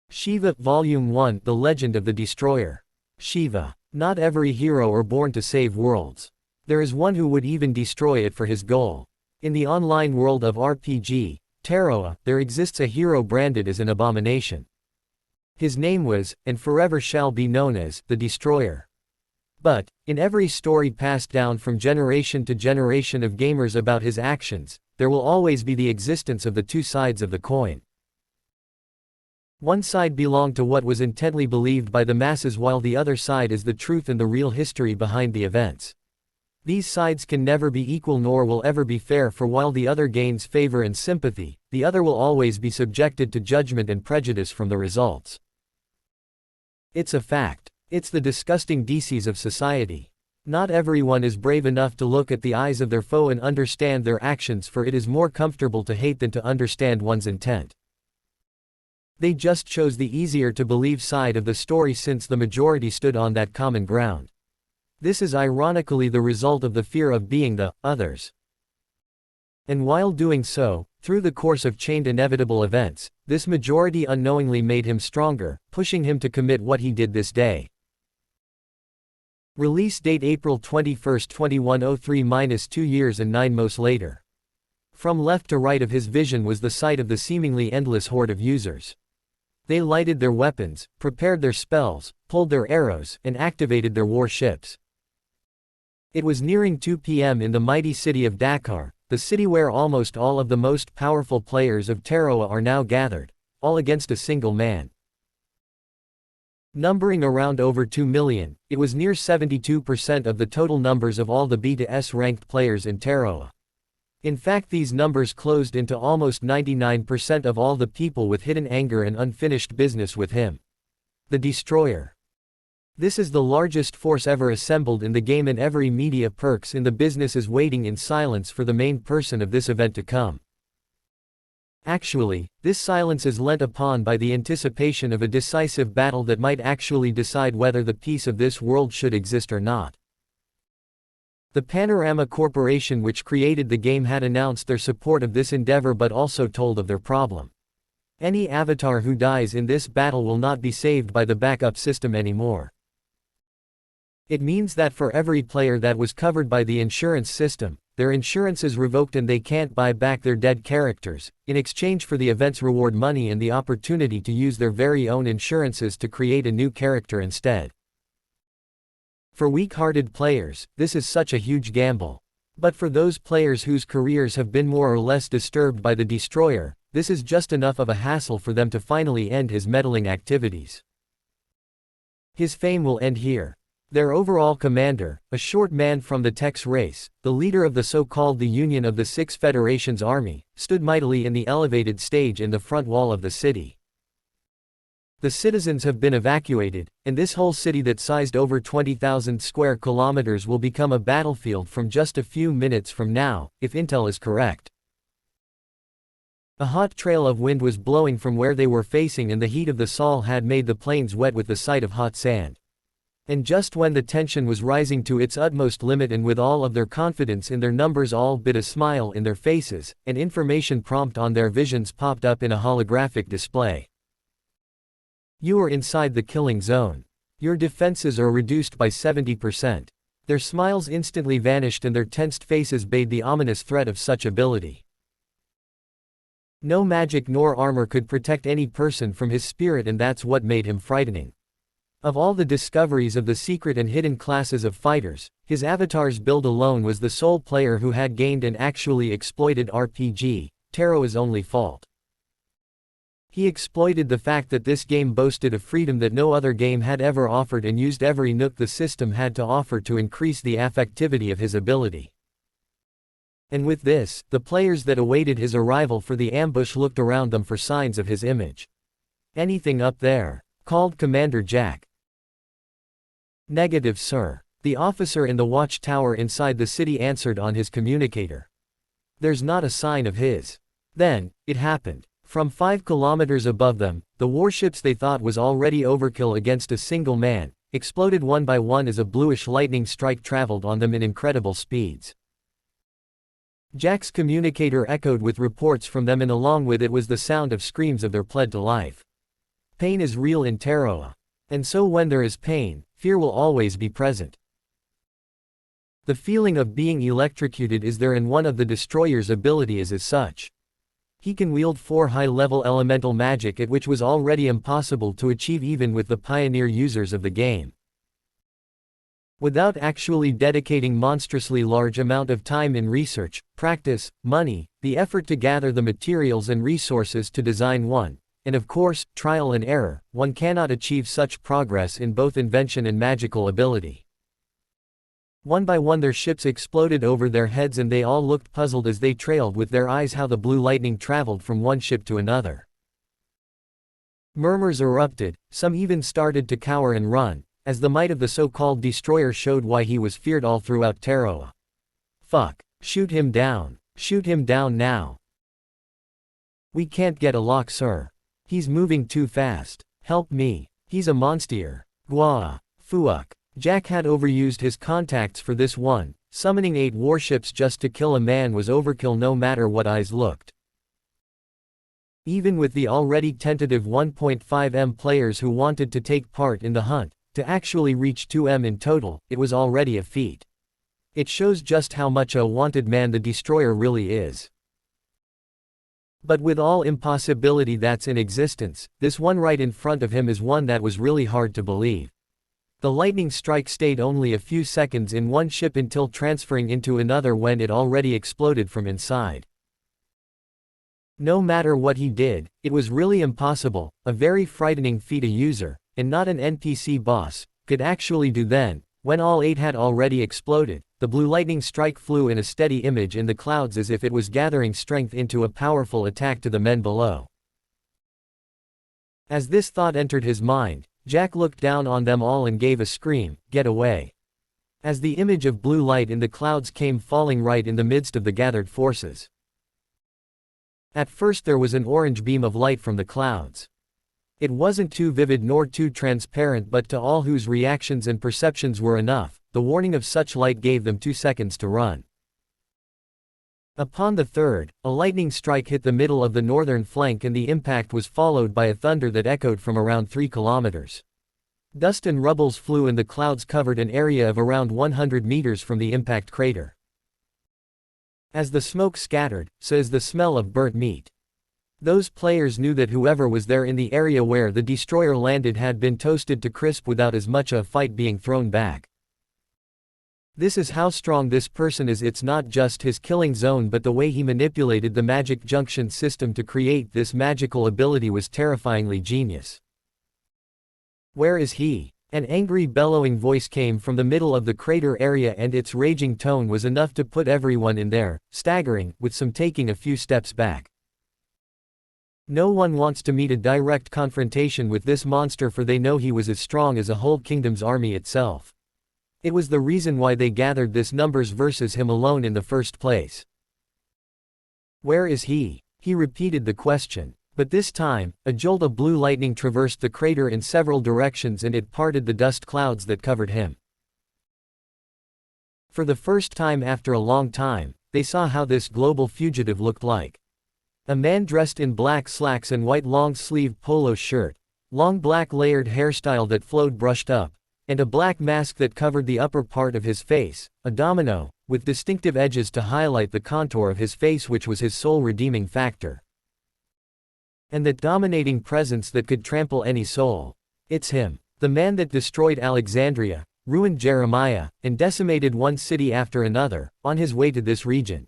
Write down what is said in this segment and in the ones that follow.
Shiva, Volume 1, The Legend of the Destroyer. Shiva. Not every hero are born to save worlds. There is one who would even destroy it for his goal. In the online world of RPG, Terroa, there exists a hero branded as an abomination. His name was, and forever shall be known as, the Destroyer. But, in every story passed down from generation to generation of gamers about his actions, there will always be the existence of the two sides of the coin. One side belonged to what was intently believed by the masses, while the other side is the truth and the real history behind the events. These sides can never be equal nor will ever be fair, for while the other gains favor and sympathy, the other will always be subjected to judgment and prejudice from the results. It's a fact. It's the disgusting disease of society. Not everyone is brave enough to look at the eyes of their foe and understand their actions, for it is more comfortable to hate than to understand one's intent. They just chose the easier to believe side of the story, since the majority stood on that common ground. This is ironically the result of the fear of being the others. And while doing so, through the course of chained inevitable events, this majority unknowingly made him stronger, pushing him to commit what he did this day. Release date April 21, 2103 - 2 years and 9 months later. From left to right of his vision was the sight of the seemingly endless horde of users. They lighted their weapons, prepared their spells, pulled their arrows, and activated their warships. It was nearing 2 p.m. in the mighty city of Dakar, the city where almost all of the most powerful players of Terroa are now gathered, all against a single man. Numbering around over 2 million, it was near 72% of the total numbers of all the B to S ranked players in Terroa. In fact, these numbers closed into almost 99% of all the people with hidden anger and unfinished business with him. The Destroyer. This is the largest force ever assembled in the game, and every media perks in the business is waiting in silence for the main person of this event to come. Actually, this silence is lent upon by the anticipation of a decisive battle that might actually decide whether the peace of this world should exist or not. The Panorama Corporation, which created the game, had announced their support of this endeavor, but also told of their problem. Any avatar who dies in this battle will not be saved by the backup system anymore. It means that for every player that was covered by the insurance system, their insurance is revoked and they can't buy back their dead characters, in exchange for the event's reward money and the opportunity to use their very own insurances to create a new character instead. For weak-hearted players, this is such a huge gamble. But for those players whose careers have been more or less disturbed by the Destroyer, this is just enough of a hassle for them to finally end his meddling activities. His fame will end here. Their overall commander, a short man from the Tex race, the leader of the so-called the Union of the Six Federations Army, stood mightily in the elevated stage in the front wall of the city. The citizens have been evacuated, and this whole city that sized over 20,000 square kilometers will become a battlefield from just a few minutes from now, if intel is correct. A hot trail of wind was blowing from where they were facing, and the heat of the Sol had made the plains wet with the sight of hot sand. And just when the tension was rising to its utmost limit, and with all of their confidence in their numbers all but a smile in their faces, an information prompt on their visions popped up in a holographic display. You are inside the killing zone. Your defenses are reduced by 70%. Their smiles instantly vanished and their tensed faces bade the ominous threat of such ability. No magic nor armor could protect any person from his spirit, and that's what made him frightening. Of all the discoveries of the secret and hidden classes of fighters, his avatar's build alone was the sole player who had gained and actually exploited RPG, Terroa's only fault. He exploited the fact that this game boasted a freedom that no other game had ever offered, and used every nook the system had to offer to increase the affectivity of his ability. And with this, the players that awaited his arrival for the ambush looked around them for signs of his image. "Anything up there?" called Commander Jack. "Negative, sir," the officer in the watchtower inside the city answered on his communicator. "There's not a sign of his." Then, it happened. From 5 kilometers above them, the warships they thought was already overkill against a single man, exploded one by one as a bluish lightning strike traveled on them in incredible speeds. Jack's communicator echoed with reports from them, and along with it was the sound of screams of their pled to life. Pain is real in Terroa. And so when there is pain, fear will always be present. The feeling of being electrocuted is there in one of the Destroyer's abilities as such. He can wield 4 high-level elemental magic at which was already impossible to achieve even with the pioneer users of the game. Without actually dedicating monstrously large amount of time in research, practice, money, the effort to gather the materials and resources to design one, and of course, trial and error, one cannot achieve such progress in both invention and magical ability. One by one their ships exploded over their heads and they all looked puzzled as they trailed with their eyes how the blue lightning traveled from one ship to another. Murmurs erupted, some even started to cower and run, as the might of the so-called destroyer showed why he was feared all throughout Terroa. Fuck. Shoot him down. Shoot him down now. We can't get a lock, sir. He's moving too fast. Help me. He's a monster. Gwaa. Fuck. Jack had overused his contacts for this one. Summoning 8 warships just to kill a man was overkill no matter what eyes looked. Even with the already tentative 1.5M players who wanted to take part in the hunt, to actually reach 2M in total, it was already a feat. It shows just how much a wanted man the Destroyer really is. But with all impossibility that's in existence, this one right in front of him is one that was really hard to believe. The lightning strike stayed only a few seconds in one ship until transferring into another when it already exploded from inside. No matter what he did, it was really impossible, a very frightening feat a user, and not an NPC boss, could actually do then. When all 8 had already exploded, the blue lightning strike flew in a steady image in the clouds as if it was gathering strength into a powerful attack to the men below. As this thought entered his mind, Jack looked down on them all and gave a scream, "Get away!" As the image of blue light in the clouds came falling right in the midst of the gathered forces. At first there was an orange beam of light from the clouds. It wasn't too vivid nor too transparent, but to all whose reactions and perceptions were enough, the warning of such light gave them 2 seconds to run. Upon the third, a lightning strike hit the middle of the northern flank and the impact was followed by a thunder that echoed from around 3 kilometers. Dust and rubbles flew and the clouds covered an area of around 100 meters from the impact crater. As the smoke scattered, so is the smell of burnt meat. Those players knew that whoever was there in the area where the destroyer landed had been toasted to crisp without as much a fight being thrown back. This is how strong this person is. It's not just his killing zone, but the way he manipulated the magic junction system to create this magical ability was terrifyingly genius. Where is he? An angry bellowing voice came from the middle of the crater area and its raging tone was enough to put everyone in there, staggering, with some taking a few steps back. No one wants to meet a direct confrontation with this monster, for they know he was as strong as a whole kingdom's army itself. It was the reason why they gathered this numbers versus him alone in the first place. Where is he? He repeated the question. But this time, a jolt of blue lightning traversed the crater in several directions and it parted the dust clouds that covered him. For the first time after a long time, they saw how this global fugitive looked like. A man dressed in black slacks and white long-sleeved polo shirt, long black layered hairstyle that flowed brushed up, and a black mask that covered the upper part of his face, a domino, with distinctive edges to highlight the contour of his face, which was his sole redeeming factor. And that dominating presence that could trample any soul. It's him. The man that destroyed Alexandria, ruined Jeremiah, and decimated one city after another, on his way to this region.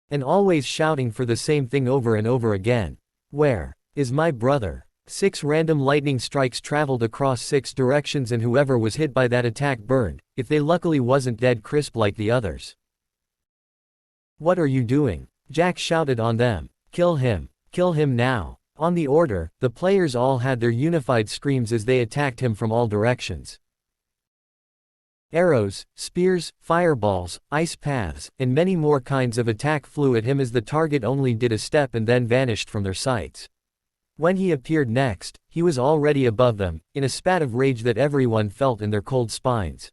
And always shouting for the same thing over and over again. Where is my brother? 6 random lightning strikes traveled across 6 directions and whoever was hit by that attack burned, if they luckily wasn't dead crisp like the others. What are you doing? Jack shouted on them. Kill him. Kill him now. On the order, the players all had their unified screams as they attacked him from all directions. Arrows, spears, fireballs, ice paths, and many more kinds of attack flew at him as the target only did a step and then vanished from their sights. When he appeared next, he was already above them, in a spat of rage that everyone felt in their cold spines.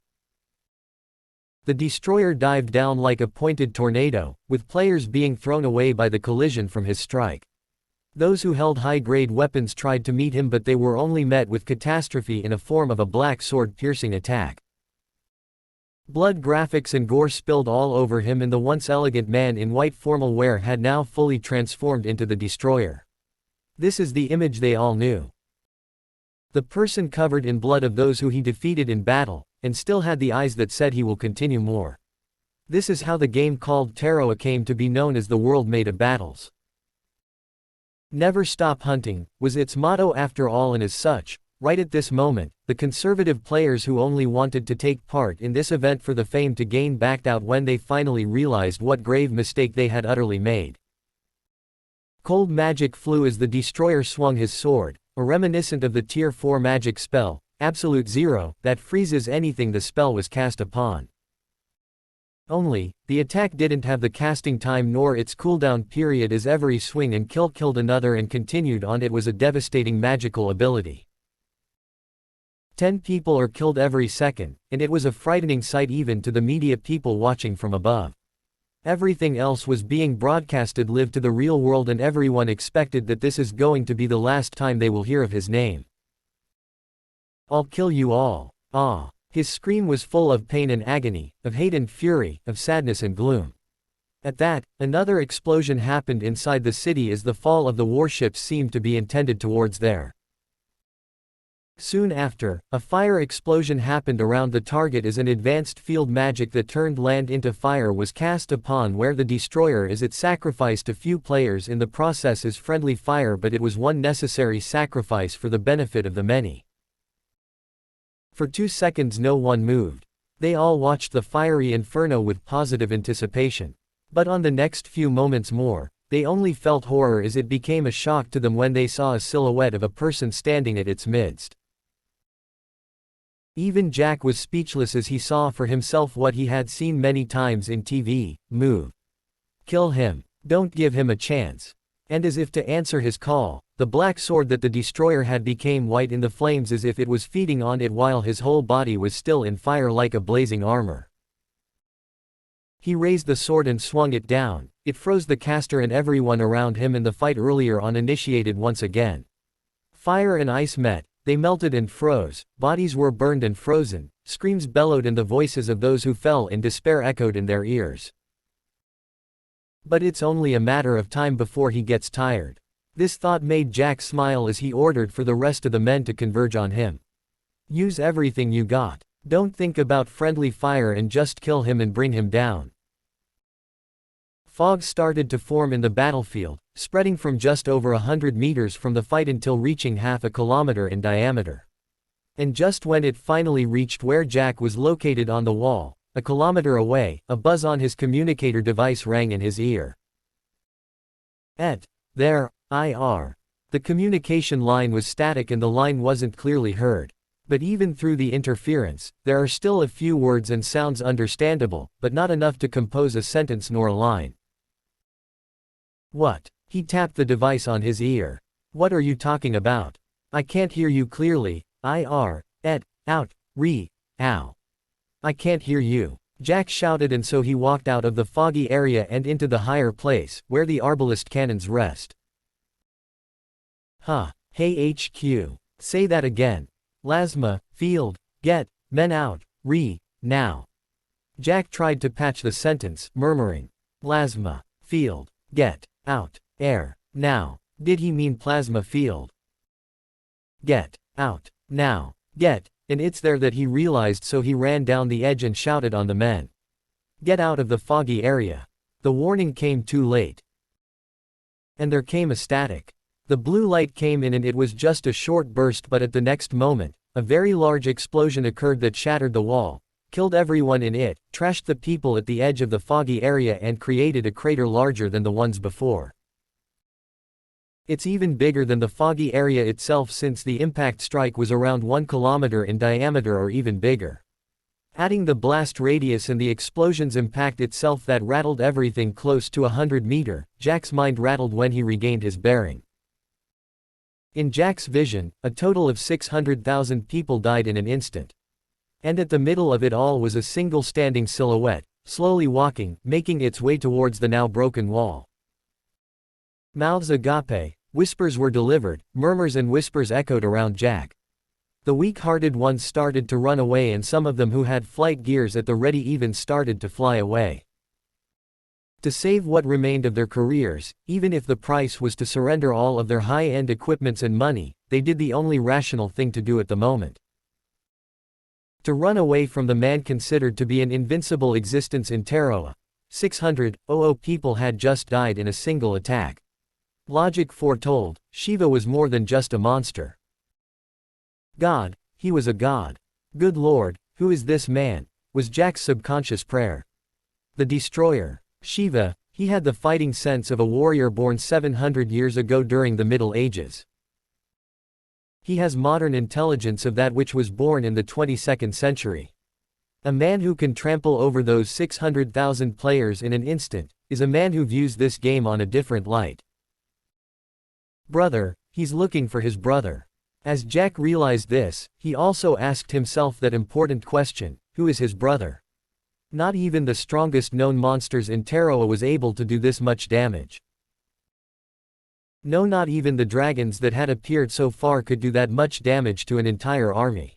The destroyer dived down like a pointed tornado, with players being thrown away by the collision from his strike. Those who held high-grade weapons tried to meet him, but they were only met with catastrophe in a form of a black sword-piercing attack. Blood graphics and gore spilled all over him, and the once elegant man in white formal wear had now fully transformed into the Destroyer. This is the image they all knew. The person covered in blood of those who he defeated in battle, and still had the eyes that said he will continue more. This is how the game called Terroa came to be known as the world made of battles. Never stop hunting, was its motto after all, and as such, right at this moment, the conservative players who only wanted to take part in this event for the fame to gain backed out when they finally realized what grave mistake they had utterly made. Cold magic flew as the Destroyer swung his sword, a reminiscent of the Tier 4 magic spell, Absolute Zero, that freezes anything the spell was cast upon. Only, the attack didn't have the casting time nor its cooldown period, as every swing and kill killed another and continued on. It was a devastating magical ability. 10 people are killed every second, and it was a frightening sight even to the media people watching from above. Everything else was being broadcasted live to the real world, and everyone expected that this is going to be the last time they will hear of his name. "I'll kill you all. Ah." His scream was full of pain and agony, of hate and fury, of sadness and gloom. At that, another explosion happened inside the city as the fall of the warships seemed to be intended towards there. Soon after, a fire explosion happened around the target as an advanced field magic that turned land into fire was cast upon where the Destroyer is. It sacrificed a few players in the process as friendly fire, but it was one necessary sacrifice for the benefit of the many. For 2 seconds no one moved. They all watched the fiery inferno with positive anticipation. But on the next few moments more, they only felt horror as it became a shock to them when they saw a silhouette of a person standing at its midst. Even Jack was speechless as he saw for himself what he had seen many times in TV: move. Kill him. Don't give him a chance. And as if to answer his call, the black sword that the Destroyer had became white in the flames as if it was feeding on it while his whole body was still in fire like a blazing armor. He raised the sword and swung it down. It froze the caster and everyone around him, and the fight earlier on initiated once again. Fire and ice met, they melted and froze, bodies were burned and frozen, screams bellowed, and the voices of those who fell in despair echoed in their ears. But it's only a matter of time before he gets tired. This thought made Jack smile as he ordered for the rest of the men to converge on him. Use everything you got. Don't think about friendly fire and just kill him and bring him down. Fog started to form in the battlefield, spreading from just over 100 meters from the fight until reaching half a kilometer in diameter. And just when it finally reached where Jack was located on the wall, a kilometer away, a buzz on his communicator device rang in his ear. There, IR. The communication line was static and the line wasn't clearly heard. But even through the interference, there are still a few words and sounds understandable, but not enough to compose a sentence nor a line. What? He tapped the device on his ear. What are you talking about? I can't hear you clearly. IR. Out. Ow. I can't hear you. Jack shouted, and so he walked out of the foggy area and into the higher place, where the arbalist cannons rest. Hey HQ. Say that again. Plasma, field, get, men out, now. Jack tried to patch the sentence, murmuring. Plasma, field, get, out, air, now. Did he mean plasma field? Get, out, now, get. And it's there that he realized, so he ran down the edge and shouted on the men. Get out of the foggy area. The warning came too late. And there came a static. The blue light came in and it was just a short burst, but at the next moment, a very large explosion occurred that shattered the wall, killed everyone in it, trashed the people at the edge of the foggy area, and created a crater larger than the ones before. It's even bigger than the foggy area itself, since the impact strike was around 1 kilometer in diameter or even bigger. Adding the blast radius and the explosion's impact itself, that rattled everything close to 100 meters, Jack's mind rattled when he regained his bearing. In Jack's vision, a total of 600,000 people died in an instant. And at the middle of it all was a single standing silhouette, slowly walking, making its way towards the now broken wall. Mouths agape, whispers were delivered, murmurs and whispers echoed around Jack. The weak-hearted ones started to run away and some of them who had flight gears at the ready even started to fly away. To save what remained of their careers, even if the price was to surrender all of their high-end equipments and money, they did the only rational thing to do at the moment. To run away from the man considered to be an invincible existence in Terra. 600 people had just died in a single attack. Logic foretold, Siva was more than just a monster. God, he was a god. Good Lord, who is this man? Was Jack's subconscious prayer. The Destroyer. Siva, he had the fighting sense of a warrior born 700 years ago during the Middle Ages. He has modern intelligence of that which was born in the 22nd century. A man who can trample over those 600,000 players in an instant, is a man who views this game on a different light. Brother, he's looking for his brother. As Jack realized this, he also asked himself that important question, who is his brother? Not even the strongest known monsters in Terra was able to do this much damage. No, not even the dragons that had appeared so far could do that much damage to an entire army.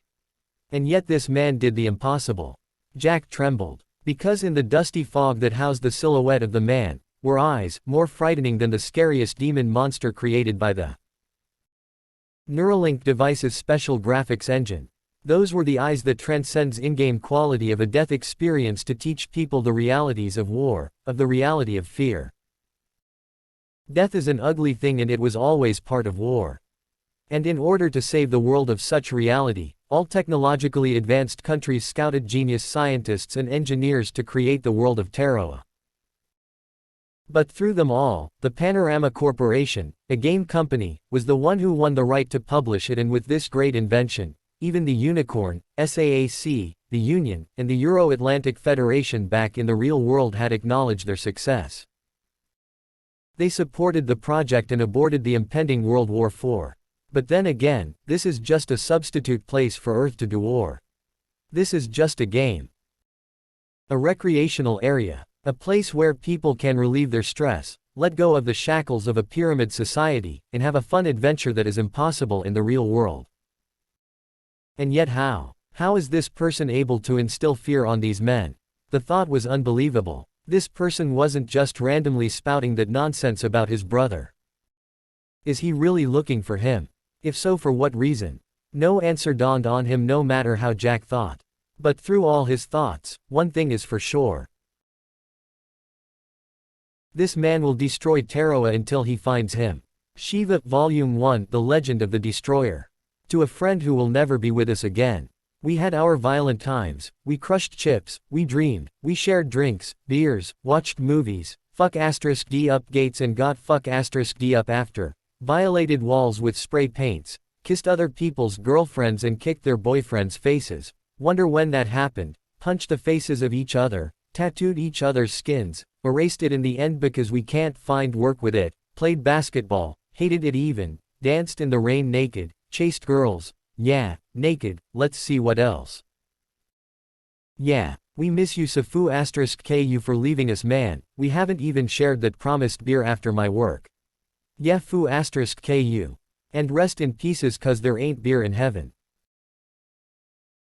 And yet this man did the impossible. Jack trembled. Because in the dusty fog that housed the silhouette of the man, were eyes, more frightening than the scariest demon monster created by the Neuralink device's special graphics engine. Those were the eyes that transcends in-game quality of a death experience to teach people the realities of war, of the reality of fear. Death is an ugly thing and it was always part of war. And in order to save the world of such reality, all technologically advanced countries scouted genius scientists and engineers to create the world of Terra. But through them all, the Panorama Corporation, a game company, was the one who won the right to publish it, and with this great invention, even the Unicorn, SAAC, the Union, and the Euro-Atlantic Federation back in the real world had acknowledged their success. They supported the project and aborted the impending World War IV. But then again, this is just a substitute place for Earth to do war. This is just a game. A recreational area. A place where people can relieve their stress, let go of the shackles of a pyramid society, and have a fun adventure that is impossible in the real world. And yet how? How is this person able to instill fear on these men? The thought was unbelievable. This person wasn't just randomly spouting that nonsense about his brother. Is he really looking for him? If so, for what reason? No answer dawned on him, no matter how Jack thought. But through all his thoughts, one thing is for sure. This man will destroy Terra until he finds him. Siva, Volume 1, The Legend of the Destroyer. To a friend who will never be with us again. We had our violent times, we crushed chips, we dreamed, we shared drinks, beers, watched movies, *D up gates and got *D up after, violated walls with spray paints, kissed other people's girlfriends and kicked their boyfriends' faces, wonder when that happened, punched the faces of each other, tattooed each other's skins, erased it in the end because we can't find work with it, played basketball, hated it even, danced in the rain naked, chased girls, yeah, naked, let's see what else. Yeah, we miss you Sifu *ku for leaving us man, we haven't even shared that promised beer after my work. Yeah fu *ku. And rest in pieces cause there ain't beer in heaven.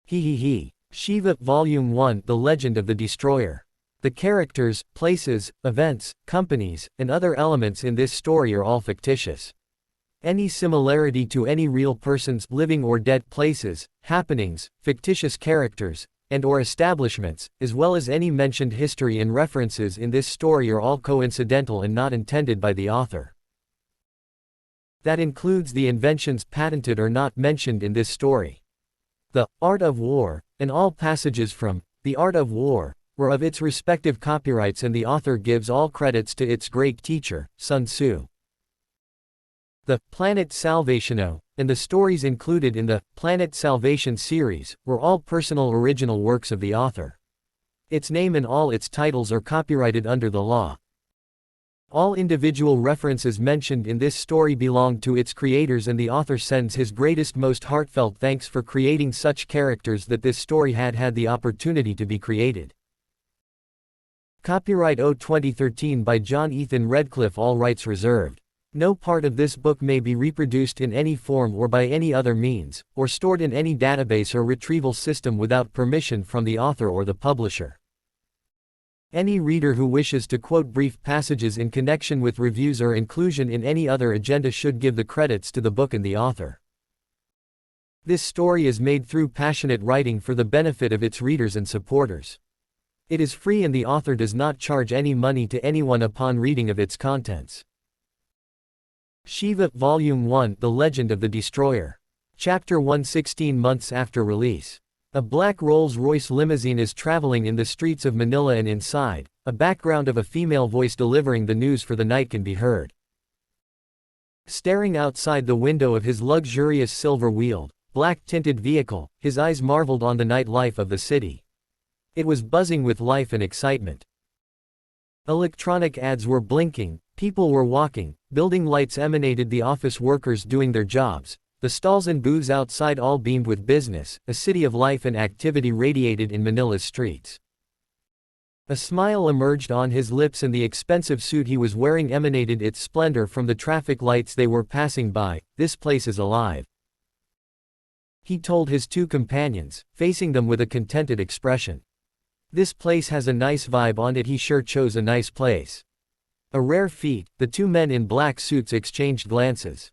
He. Siva, Volume 1, The Legend of the Destroyer. The characters, places, events, companies, and other elements in this story are all fictitious. Any similarity to any real person's living or dead places, happenings, fictitious characters, and/or establishments, as well as any mentioned history and references in this story are all coincidental and not intended by the author. That includes the inventions patented or not mentioned in this story. The Art of War, and all passages from The Art of War, were of its respective copyrights, and the author gives all credits to its great teacher, Sun Tzu. The Planet Salvation and the stories included in the Planet Salvation series were all personal original works of the author. Its name and all its titles are copyrighted under the law. All individual references mentioned in this story belong to its creators, and the author sends his greatest, most heartfelt thanks for creating such characters that this story had the opportunity to be created. Copyright 2013 by John Ethan Redcliffe, all rights reserved. No part of this book may be reproduced in any form or by any other means, or stored in any database or retrieval system without permission from the author or the publisher. Any reader who wishes to quote brief passages in connection with reviews or inclusion in any other agenda should give the credits to the book and the author. This story is made through passionate writing for the benefit of its readers and supporters. It is free and the author does not charge any money to anyone upon reading of its contents. Siva, Volume 1, The Legend of the Destroyer. Chapter 1. 16 months after release. A black Rolls-Royce limousine is traveling in the streets of Manila, and inside, a background of a female voice delivering the news for the night can be heard. Staring outside the window of his luxurious silver-wheeled, black-tinted vehicle, his eyes marveled on the nightlife of the city. It was buzzing with life and excitement. Electronic ads were blinking, people were walking, building lights emanated the office workers doing their jobs, the stalls and booths outside all beamed with business, a city of life and activity radiated in Manila's streets. A smile emerged on his lips and the expensive suit he was wearing emanated its splendor from the traffic lights they were passing by. This place is alive, he told his two companions, facing them with a contented expression. This place has a nice vibe on it. He sure chose a nice place. A rare feat. The two men in black suits exchanged glances.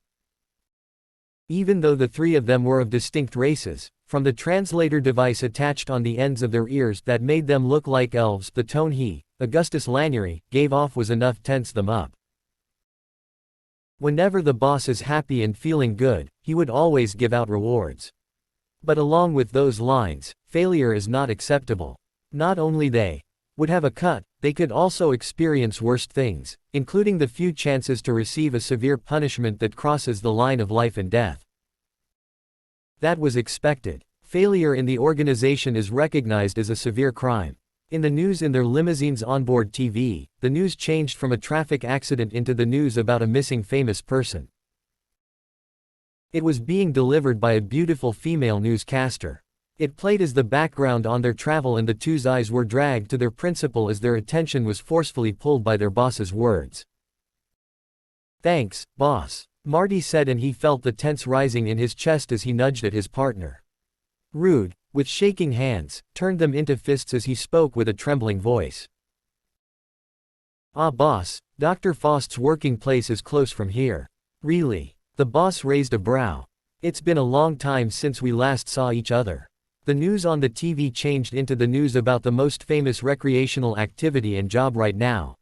Even though the three of them were of distinct races, from the translator device attached on the ends of their ears that made them look like elves, the tone he, Augustus Lanieri, gave off was enough to tense them up. Whenever the boss is happy and feeling good, he would always give out rewards. But along with those lines, failure is not acceptable. Not only they would have a cut, they could also experience worst things, including the few chances to receive a severe punishment that crosses the line of life and death. That was expected. Failure in the organization is recognized as a severe crime. In the news in their limousine's onboard TV, the news changed from a traffic accident into the news about a missing famous person. It was being delivered by a beautiful female newscaster. It played as the background on their travel and the two's eyes were dragged to their principal as their attention was forcefully pulled by their boss's words. "Thanks, boss," Marty said, and he felt the tense rising in his chest as he nudged at his partner. Rude, with shaking hands, turned them into fists as he spoke with a trembling voice. "Ah boss, Dr. Faust's working place is close from here." "Really?" The boss raised a brow. "It's been a long time since we last saw each other." The news on the TV changed into the news about the most famous recreational activity and job right now.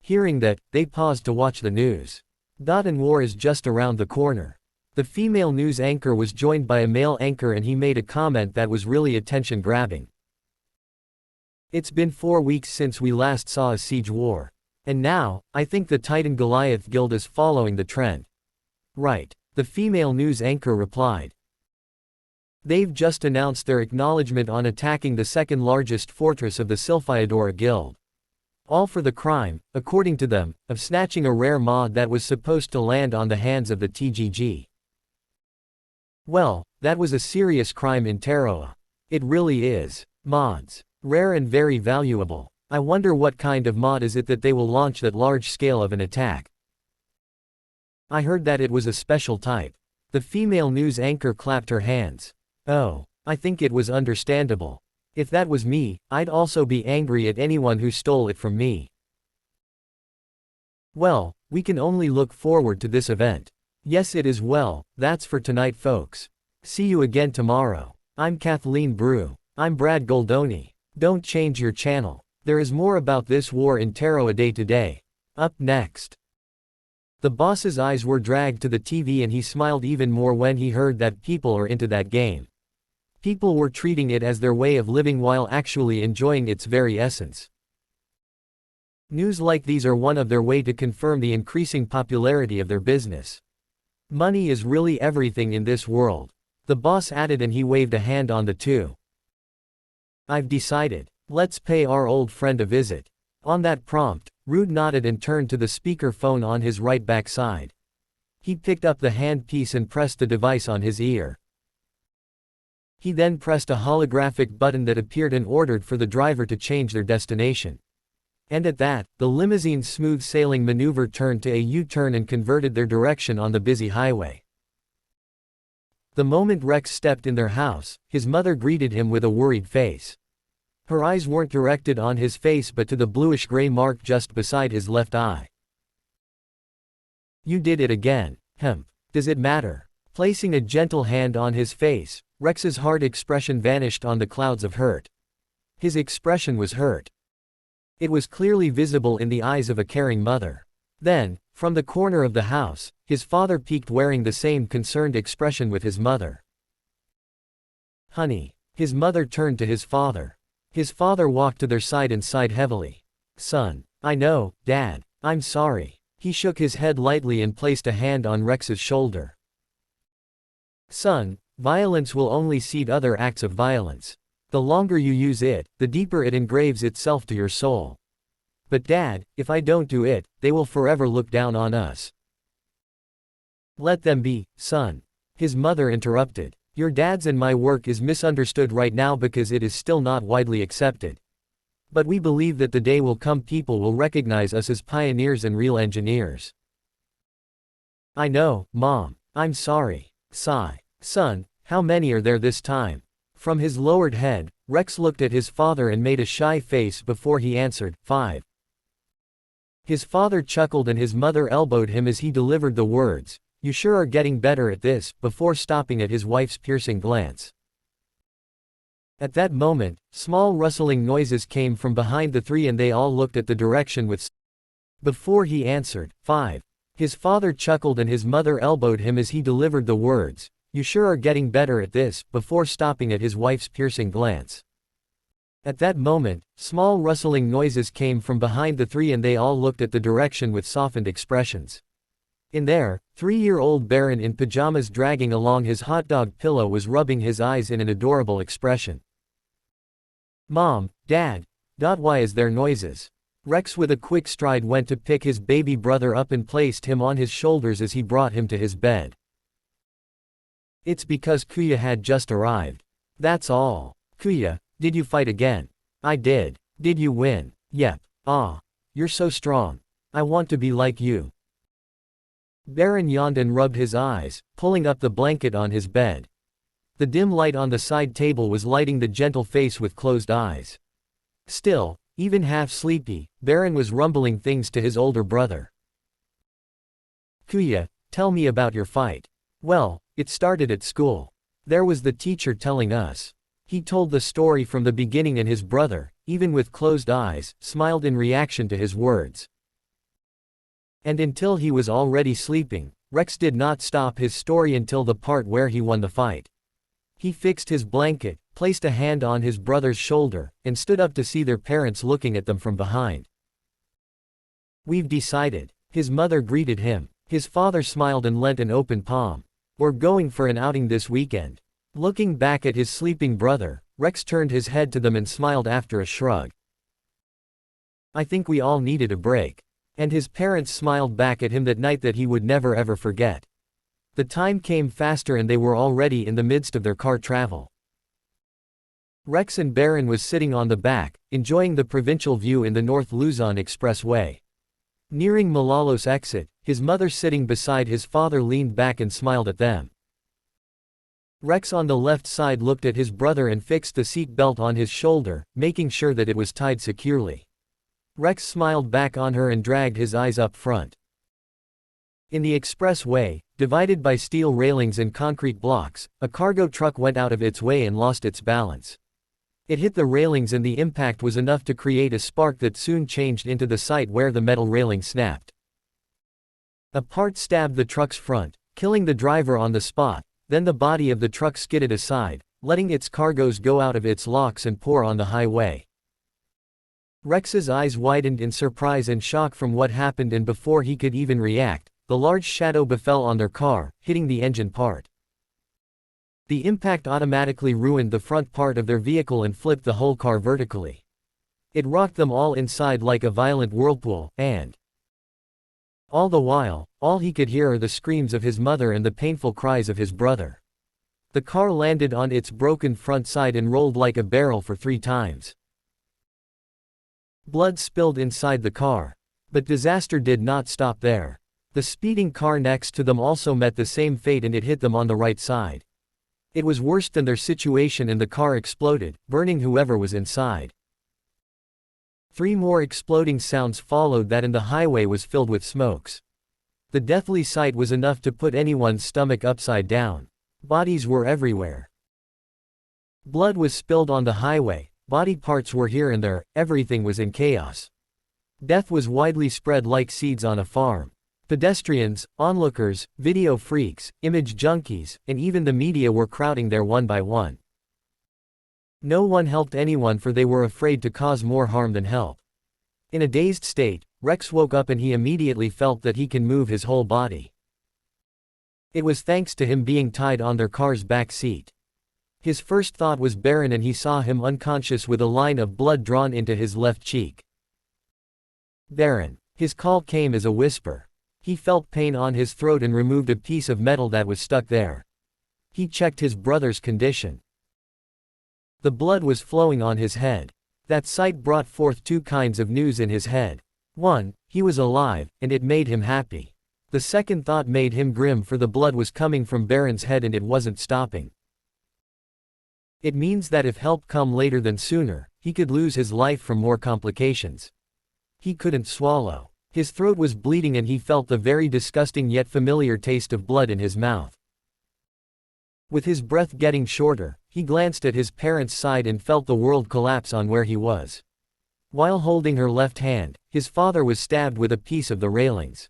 Hearing that, they paused to watch the news. And war is just around the corner. The female news anchor was joined by a male anchor and he made a comment that was really attention-grabbing. "It's been 4 weeks since we last saw a siege war. And now, I think the Titan Goliath Guild is following the trend." "Right," the female news anchor replied. "They've just announced their acknowledgement on attacking the second largest fortress of the Sylphiadora Guild. All for the crime, according to them, of snatching a rare mod that was supposed to land on the hands of the TGG. Well, that was a serious crime in Terroa. It really is. Mods. Rare and very valuable. I wonder what kind of mod is it that they will launch that large scale of an attack. I heard that it was a special type." The female news anchor clapped her hands. "Oh, I think it was understandable. If that was me, I'd also be angry at anyone who stole it from me." "Well, we can only look forward to this event." "Yes it is. Well, that's for tonight folks. See you again tomorrow. I'm Kathleen Brew. I'm Brad Goldoni. Don't change your channel. There is more about this war in Terroa day to day. Up next." The boss's eyes were dragged to the TV and he smiled even more when he heard that people are into that game. People were treating it as their way of living while actually enjoying its very essence. News like these are one of their way to confirm the increasing popularity of their business. Money is really everything in this world. The boss added and he waved a hand on the two. "I've decided. Let's pay our old friend a visit." On that prompt, Rude nodded and turned to the speaker phone on his right backside. He picked up the handpiece and pressed the device on his ear. He then pressed a holographic button that appeared and ordered for the driver to change their destination. And at that, the limousine's smooth sailing maneuver turned to a U-turn and converted their direction on the busy highway. The moment Rex stepped in their house, his mother greeted him with a worried face. Her eyes weren't directed on his face but to the bluish-gray mark just beside his left eye. "You did it again. Does it matter?" Placing a gentle hand on his face, Rex's hard expression vanished on the clouds of hurt. His expression was hurt. It was clearly visible in the eyes of a caring mother. Then, from the corner of the house, his father peeked wearing the same concerned expression with his mother. "Honey." His mother turned to his father. His father walked to their side and sighed heavily. "Son. I know, Dad. I'm sorry." He shook his head lightly and placed a hand on Rex's shoulder. "Son, violence will only seed other acts of violence. The longer you use it, the deeper it engraves itself to your soul. But Dad, if I don't do it, they will forever look down on us." "Let them be, son." His mother interrupted. "Your dad's and my work is misunderstood right now because it is still not widely accepted. But we believe that the day will come people will recognize us as pioneers and real engineers." "I know, Mom. I'm sorry." Sigh. "Son, how many are there this time?" From his lowered head, Rex looked at his father and made a shy face before he answered, 5. His father chuckled and his mother elbowed him as he delivered the words, "You sure are getting better at this," before stopping at his wife's piercing glance. At that moment, small rustling noises came from behind the three and they all looked at the direction with before he answered, 5. His father chuckled and his mother elbowed him as he delivered the words, "You sure are getting better at this," before stopping at his wife's piercing glance. At that moment, small rustling noises came from behind the three and they all looked at the direction with softened expressions. In there, 3-year-old Baron in pajamas dragging along his hot dog pillow was rubbing his eyes in an adorable expression. "Mom, Dad, why is there noises?" Rex with a quick stride went to pick his baby brother up and placed him on his shoulders as he brought him to his bed. "It's because Kuya had just arrived. That's all." "Kuya, did you fight again?" "I did." "Did you win?" "Yep." "Ah. You're so strong. I want to be like you." Baron yawned and rubbed his eyes, pulling up the blanket on his bed. The dim light on the side table was lighting the gentle face with closed eyes. Still, even half sleepy, Baron was rumbling things to his older brother. "Kuya, tell me about your fight." "Well, it started at school. There was the teacher telling us." He told the story from the beginning and his brother, even with closed eyes, smiled in reaction to his words. And until he was already sleeping, Rex did not stop his story until the part where he won the fight. He fixed his blanket, placed a hand on his brother's shoulder, and stood up to see their parents looking at them from behind. "We've decided." His mother greeted him. His father smiled and lent an open palm. "We're going for an outing this weekend." Looking back at his sleeping brother, Rex turned his head to them and smiled after a shrug. "I think we all needed a break." And his parents smiled back at him that night that he would never ever forget. The time came faster and they were already in the midst of their car travel. Rex and Baron was sitting on the back, enjoying the provincial view in the North Luzon Expressway. Nearing Malolos exit, his mother sitting beside his father leaned back and smiled at them. Rex on the left side looked at his brother and fixed the seat belt on his shoulder, making sure that it was tied securely. Rex smiled back on her and dragged his eyes up front. In the expressway, divided by steel railings and concrete blocks, a cargo truck went out of its way and lost its balance. It hit the railings and the impact was enough to create a spark that soon changed into the site where the metal railing snapped. A part stabbed the truck's front, killing the driver on the spot, then the body of the truck skidded aside, letting its cargoes go out of its locks and pour on the highway. Rex's eyes widened in surprise and shock from what happened, and before he could even react, the large shadow befell on their car, hitting the engine part. The impact automatically ruined the front part of their vehicle and flipped the whole car vertically. It rocked them all inside like a violent whirlpool, and all the while, all he could hear are the screams of his mother and the painful cries of his brother. The car landed on its broken front side and rolled like a barrel for 3 times. Blood spilled inside the car. But disaster did not stop there. The speeding car next to them also met the same fate and it hit them on the right side. It was worse than their situation and the car exploded, burning whoever was inside. 3 more exploding sounds followed that and the highway was filled with smokes. The deathly sight was enough to put anyone's stomach upside down. Bodies were everywhere. Blood was spilled on the highway, body parts were here and there, everything was in chaos. Death was widely spread like seeds on a farm. Pedestrians, onlookers, video freaks, image junkies, and even the media were crowding there one by one. No one helped anyone for they were afraid to cause more harm than help. In a dazed state, Rex woke up and he immediately felt that he can move his whole body. It was thanks to him being tied on their car's back seat. His first thought was Baron and he saw him unconscious with a line of blood drawn into his left cheek. Baron. His call came as a whisper. He felt pain on his throat and removed a piece of metal that was stuck there. He checked his brother's condition. The blood was flowing on his head. That sight brought forth 2 kinds of news in his head. 1, he was alive, and it made him happy. The second thought made him grim for the blood was coming from Baron's head and it wasn't stopping. It means that if help come later than sooner, he could lose his life from more complications. He couldn't swallow. His throat was bleeding and he felt the very disgusting yet familiar taste of blood in his mouth. With his breath getting shorter, he glanced at his parents' side and felt the world collapse on where he was. While holding her left hand, his father was stabbed with a piece of the railings.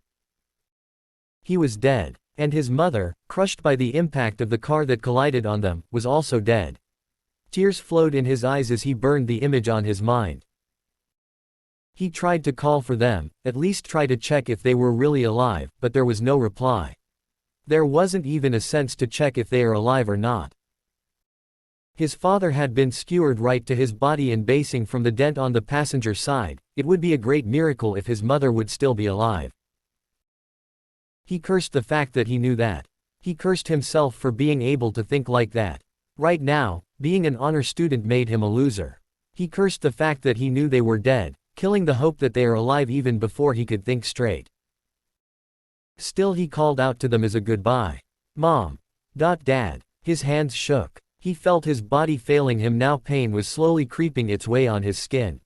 He was dead. And his mother, crushed by the impact of the car that collided on them, was also dead. Tears flowed in his eyes as he burned the image on his mind. He tried to call for them, at least try to check if they were really alive, but there was no reply. There wasn't even a sense to check if they are alive or not. His father had been skewered right to his body and basing from the dent on the passenger side. It would be a great miracle if his mother would still be alive. He cursed the fact that he knew that. He cursed himself for being able to think like that. Right now, being an honor student made him a loser. He cursed the fact that he knew they were dead, killing the hope that they are alive even before he could think straight. Still he called out to them as a goodbye. Mom. Dad. His hands shook. He felt his body failing him now. Pain was slowly creeping its way on his skin.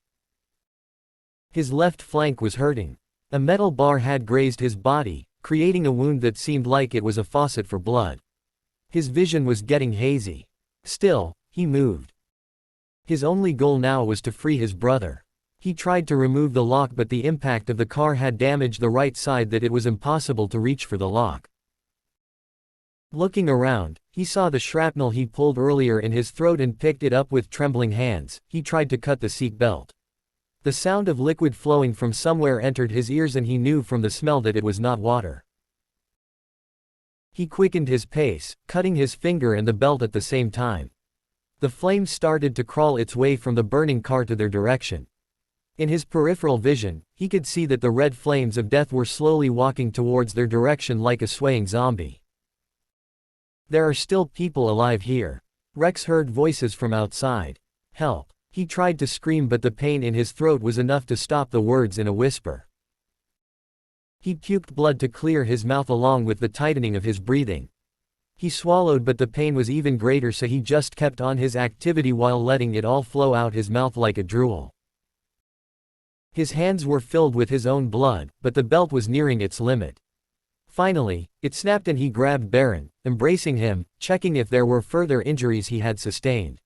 His left flank was hurting. A metal bar had grazed his body, creating a wound that seemed like it was a faucet for blood. His vision was getting hazy. Still, he moved. His only goal now was to free his brother. He tried to remove the lock but the impact of the car had damaged the right side that it was impossible to reach for the lock. Looking around, he saw the shrapnel he pulled earlier in his throat and picked it up with trembling hands. He tried to cut the seat belt. The sound of liquid flowing from somewhere entered his ears and he knew from the smell that it was not water. He quickened his pace, cutting his finger and the belt at the same time. The flames started to crawl its way from the burning car to their direction. In his peripheral vision, he could see that the red flames of death were slowly walking towards their direction like a swaying zombie. There are still people alive here. Rex heard voices from outside. Help. He tried to scream but the pain in his throat was enough to stop the words in a whisper. He puked blood to clear his mouth along with the tightening of his breathing. He swallowed but the pain was even greater so he just kept on his activity while letting it all flow out his mouth like a drool. His hands were filled with his own blood, but the belt was nearing its limit. Finally, it snapped and he grabbed Baron, embracing him, checking if there were further injuries he had sustained.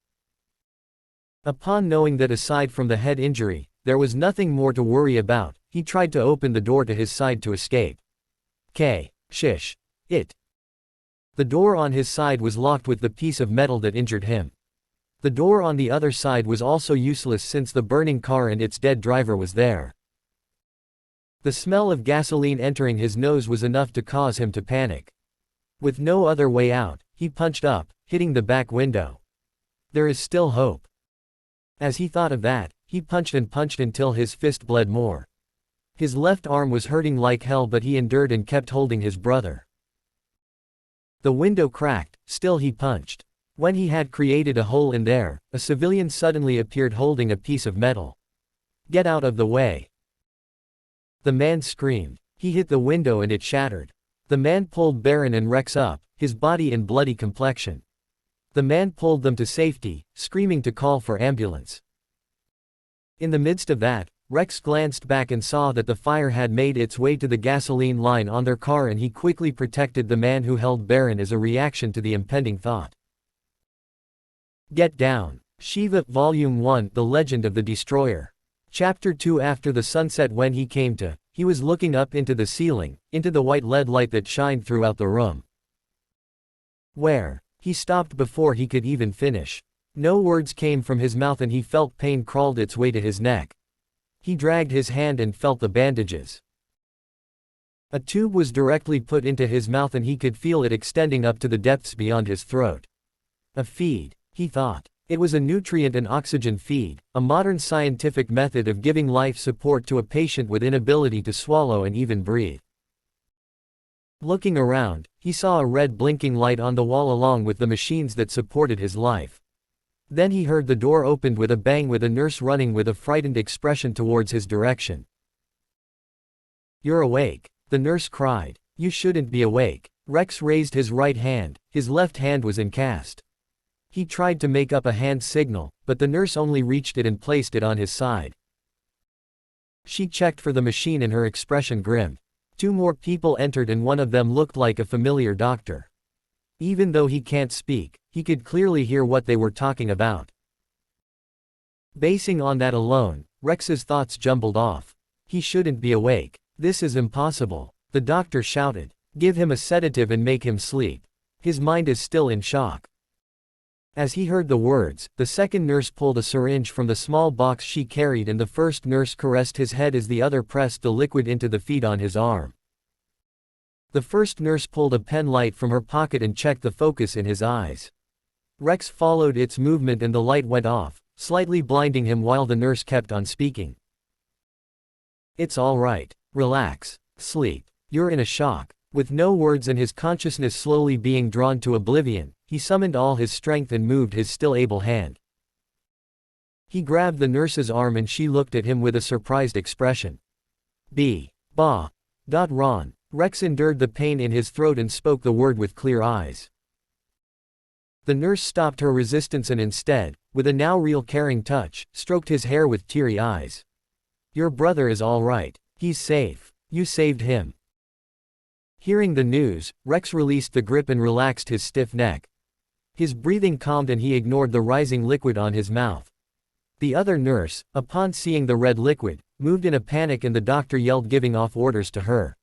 Upon knowing that aside from the head injury, there was nothing more to worry about, he tried to open the door to his side to escape. Shish. It. The door on his side was locked with the piece of metal that injured him. The door on the other side was also useless since the burning car and its dead driver was there. The smell of gasoline entering his nose was enough to cause him to panic. With no other way out, he punched up, hitting the back window. There is still hope. As he thought of that, he punched and punched until his fist bled more. His left arm was hurting like hell but he endured and kept holding his brother. The window cracked, still he punched. When he had created a hole in there, a civilian suddenly appeared holding a piece of metal. Get out of the way. The man screamed. He hit the window and it shattered. The man pulled Baron and Rex up, his body in bloody complexion. The man pulled them to safety, screaming to call for ambulance. In the midst of that, Rex glanced back and saw that the fire had made its way to the gasoline line on their car, and he quickly protected the man who held Baron as a reaction to the impending thought. Get down. Siva, Volume 1, The Legend of the Destroyer. Chapter 2. After the sunset, when he came to, he was looking up into the ceiling, into the white LED light that shined throughout the room. Where? He stopped before he could even finish. No words came from his mouth and he felt pain crawled its way to his neck. He dragged his hand and felt the bandages. A tube was directly put into his mouth and he could feel it extending up to the depths beyond his throat. A feed, he thought. It was a nutrient and oxygen feed, a modern scientific method of giving life support to a patient with inability to swallow and even breathe. Looking around, he saw a red blinking light on the wall along with the machines that supported his life. Then he heard the door opened with a bang, with a nurse running with a frightened expression towards his direction. You're awake, the nurse cried. You shouldn't be awake. Rex raised his right hand, his left hand was in cast. He tried to make up a hand signal, but the nurse only reached it and placed it on his side. She checked for the machine and her expression grimmed. 2 more people entered and one of them looked like a familiar doctor. Even though he can't speak, he could clearly hear what they were talking about. Basing on that alone, Rex's thoughts jumbled off. He shouldn't be awake. This is impossible. The doctor shouted. Give him a sedative and make him sleep. His mind is still in shock. As he heard the words, the second nurse pulled a syringe from the small box she carried and the first nurse caressed his head as the other pressed the liquid into the feed on his arm. The first nurse pulled a pen light from her pocket and checked the focus in his eyes. Rex followed its movement and the light went off, slightly blinding him while the nurse kept on speaking. It's all right. Relax. Sleep. You're in a shock. With no words and his consciousness slowly being drawn to oblivion, he summoned all his strength and moved his still able hand. He grabbed the nurse's arm and she looked at him with a surprised expression. Ron. Rex endured the pain in his throat and spoke the word with clear eyes. The nurse stopped her resistance and instead, with a now real caring touch, stroked his hair with teary eyes. Your brother is all right. He's safe. You saved him. Hearing the news, Rex released the grip and relaxed his stiff neck. His breathing calmed and he ignored the rising liquid on his mouth. The other nurse, upon seeing the red liquid, moved in a panic and the doctor yelled, giving off orders to her.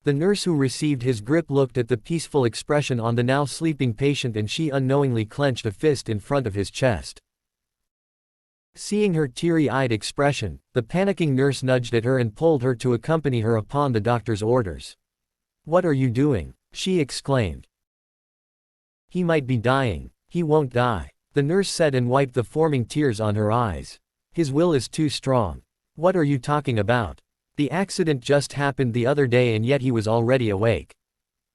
The nurse who received his grip looked at the peaceful expression on the now sleeping patient and she unknowingly clenched a fist in front of his chest. Seeing her teary-eyed expression, the panicking nurse nudged at her and pulled her to accompany her upon the doctor's orders. What are you doing? She exclaimed. He might be dying. He won't die, the nurse said and wiped the forming tears on her eyes. His will is too strong. What are you talking about? The accident just happened the other day and yet he was already awake.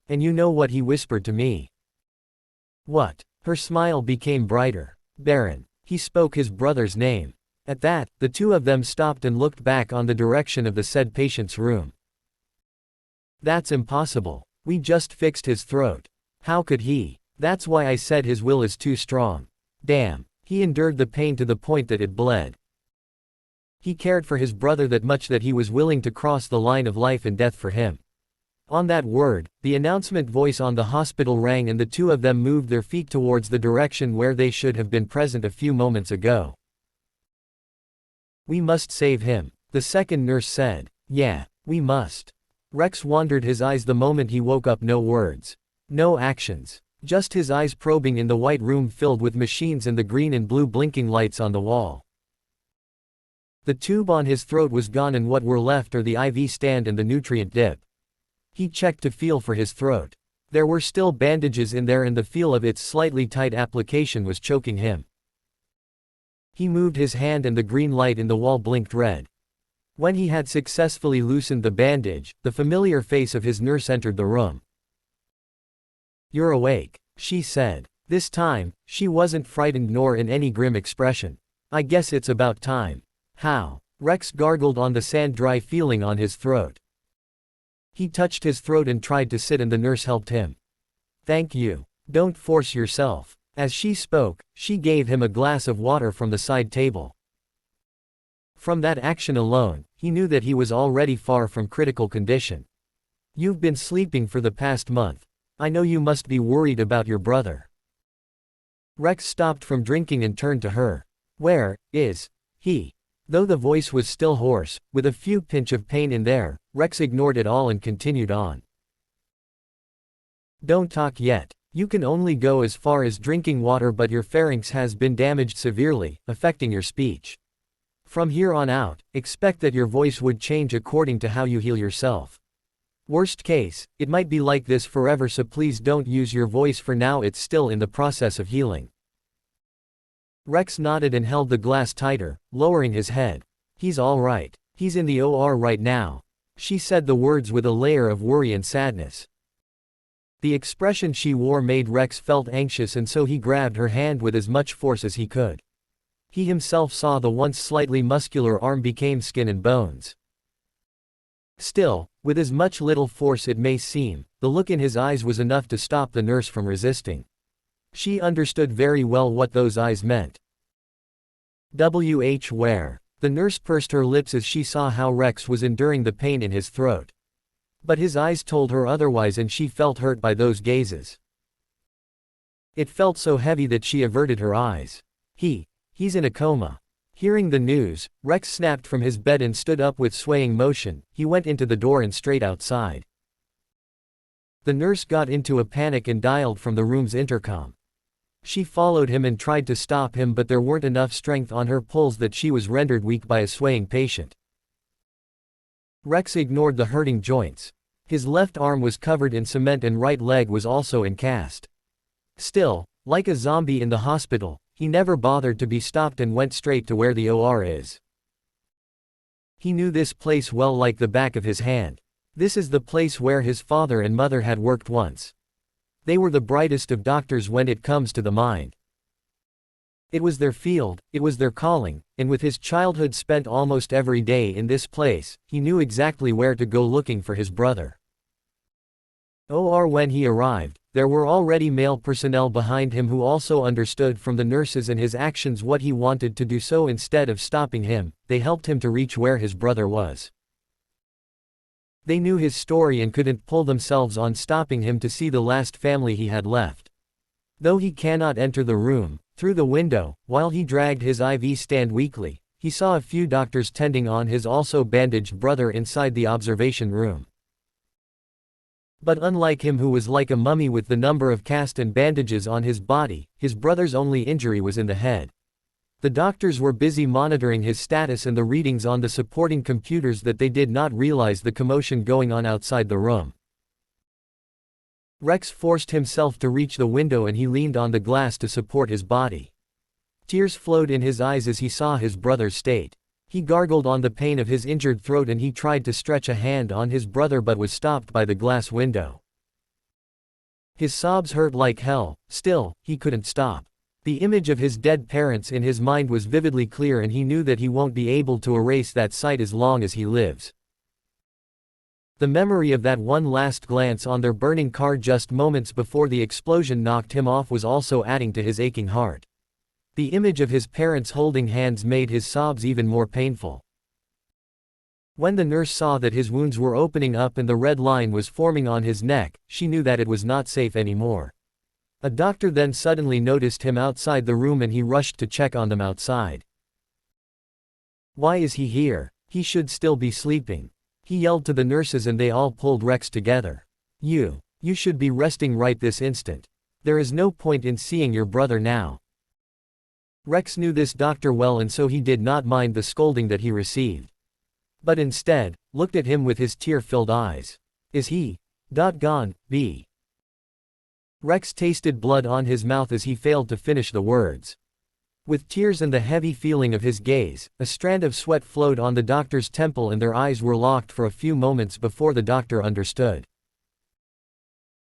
And you know what he whispered to me? What? Her smile became brighter. Baron. He spoke his brother's name. At that, the two of them stopped and looked back on the direction of the said patient's room. That's impossible. We just fixed his throat. How could he? That's why I said his will is too strong. Damn. He endured the pain to the point that it bled. He cared for his brother that much that he was willing to cross the line of life and death for him. On that word, the announcement voice on the hospital rang and the two of them moved their feet towards the direction where they should have been present a few moments ago. We must save him, the second nurse said. Yeah, we must. Rex wandered his eyes the moment he woke up. No words. No actions. Just his eyes probing in the white room filled with machines and the green and blue blinking lights on the wall. The tube on his throat was gone and what were left are the IV stand and the nutrient dip. He checked to feel for his throat. There were still bandages in there and the feel of its slightly tight application was choking him. He moved his hand and the green light in the wall blinked red. When he had successfully loosened the bandage, the familiar face of his nurse entered the room. You're awake, she said. This time, she wasn't frightened nor in any grim expression. I guess it's about time. How? Rex gargled on the sand, dry feeling on his throat. He touched his throat and tried to sit, and the nurse helped him. Thank you. Don't force yourself. As she spoke, she gave him a glass of water from the side table. From that action alone, he knew that he was already far from critical condition. You've been sleeping for the past month. I know you must be worried about your brother. Rex stopped from drinking and turned to her. Where is he? Though the voice was still hoarse, with a few pinch of pain in there, Rex ignored it all and continued on. Don't talk yet. You can only go as far as drinking water, but your pharynx has been damaged severely, affecting your speech. From here on out, expect that your voice would change according to how you heal yourself. Worst case, it might be like this forever, so please don't use your voice for now, it's still in the process of healing. Rex nodded and held the glass tighter, lowering his head. He's all right. He's in the OR right now. She said the words with a layer of worry and sadness. The expression she wore made Rex felt anxious, and so he grabbed her hand with as much force as he could. He himself saw the once slightly muscular arm became skin and bones. Still, with as much little force it may seem, the look in his eyes was enough to stop the nurse from resisting. She understood very well what those eyes meant. Where? The nurse pursed her lips as she saw how Rex was enduring the pain in his throat. But his eyes told her otherwise, and she felt hurt by those gazes. It felt so heavy that she averted her eyes. He's in a coma. Hearing the news, Rex snapped from his bed and stood up with swaying motion. He went into the door and straight outside. The nurse got into a panic and dialed from the room's intercom. She followed him and tried to stop him, but there weren't enough strength on her pulse that she was rendered weak by a swaying patient. Rex ignored the hurting joints. His left arm was covered in cement and right leg was also in cast. Still, like a zombie in the hospital, he never bothered to be stopped and went straight to where the OR is. He knew this place well, like the back of his hand. This is the place where his father and mother had worked once. They were the brightest of doctors when it comes to the mind. It was their field, it was their calling, and with his childhood spent almost every day in this place, he knew exactly where to go looking for his brother. When he arrived, there were already male personnel behind him who also understood from the nurses and his actions what he wanted to do, so instead of stopping him, they helped him to reach where his brother was. They knew his story and couldn't pull themselves on stopping him to see the last family he had left. Though he cannot enter the room, through the window, while he dragged his IV stand weakly, he saw a few doctors tending on his also bandaged brother inside the observation room. But unlike him, who was like a mummy with the number of cast and bandages on his body, his brother's only injury was in the head. The doctors were busy monitoring his status and the readings on the supporting computers that they did not realize the commotion going on outside the room. Rex forced himself to reach the window and he leaned on the glass to support his body. Tears flowed in his eyes as he saw his brother's state. He gargled on the pain of his injured throat and he tried to stretch a hand on his brother but was stopped by the glass window. His sobs hurt like hell, still, he couldn't stop. The image of his dead parents in his mind was vividly clear and he knew that he won't be able to erase that sight as long as he lives. The memory of that one last glance on their burning car just moments before the explosion knocked him off was also adding to his aching heart. The image of his parents holding hands made his sobs even more painful. When the nurse saw that his wounds were opening up and the red line was forming on his neck, she knew that it was not safe anymore. A doctor then suddenly noticed him outside the room and he rushed to check on them outside. Why is he here? He should still be sleeping. He yelled to the nurses and they all pulled Rex together. You should be resting right this instant. There is no point in seeing your brother now. Rex knew this doctor well and so he did not mind the scolding that he received. But instead, looked at him with his tear-filled eyes. Is he gone, B? Rex tasted blood on his mouth as he failed to finish the words. With tears and the heavy feeling of his gaze, a strand of sweat flowed on the doctor's temple and their eyes were locked for a few moments before the doctor understood.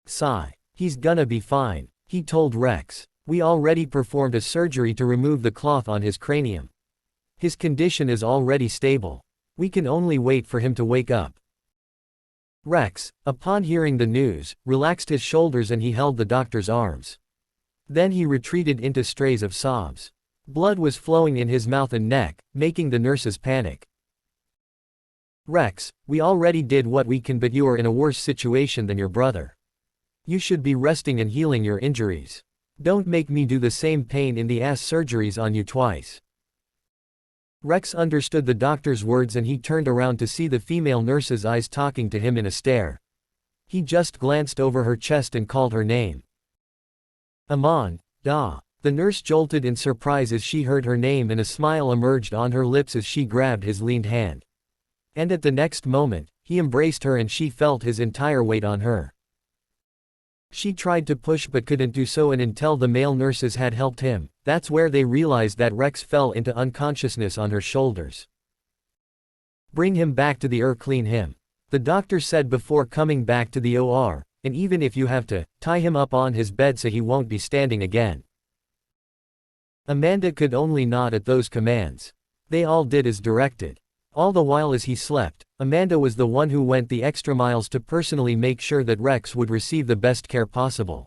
Sigh. He's gonna be fine, he told Rex. We already performed a surgery to remove the cloth on his cranium. His condition is already stable. We can only wait for him to wake up. Rex, upon hearing the news, relaxed his shoulders and he held the doctor's arms. Then he retreated into strays of sobs. Blood was flowing in his mouth and neck, making the nurses panic. Rex, we already did what we can, but you are in a worse situation than your brother. You should be resting and healing your injuries. Don't make me do the same pain in the ass surgeries on you twice. Rex understood the doctor's words and he turned around to see the female nurse's eyes talking to him in a stare. He just glanced over her chest and called her name. Amon, Da. The nurse jolted in surprise as she heard her name and a smile emerged on her lips as she grabbed his lean hand. And at the next moment, he embraced her and she felt his entire weight on her. She tried to push but couldn't do so, and until the male nurses had helped him, that's where they realized that Rex fell into unconsciousness on her shoulders. Bring him back to the clean him. The doctor said before coming back to the OR, and even if you have to, tie him up on his bed so he won't be standing again. Amanda could only nod at those commands. They all did as directed. All the while as he slept, Amanda was the one who went the extra miles to personally make sure that Rex would receive the best care possible.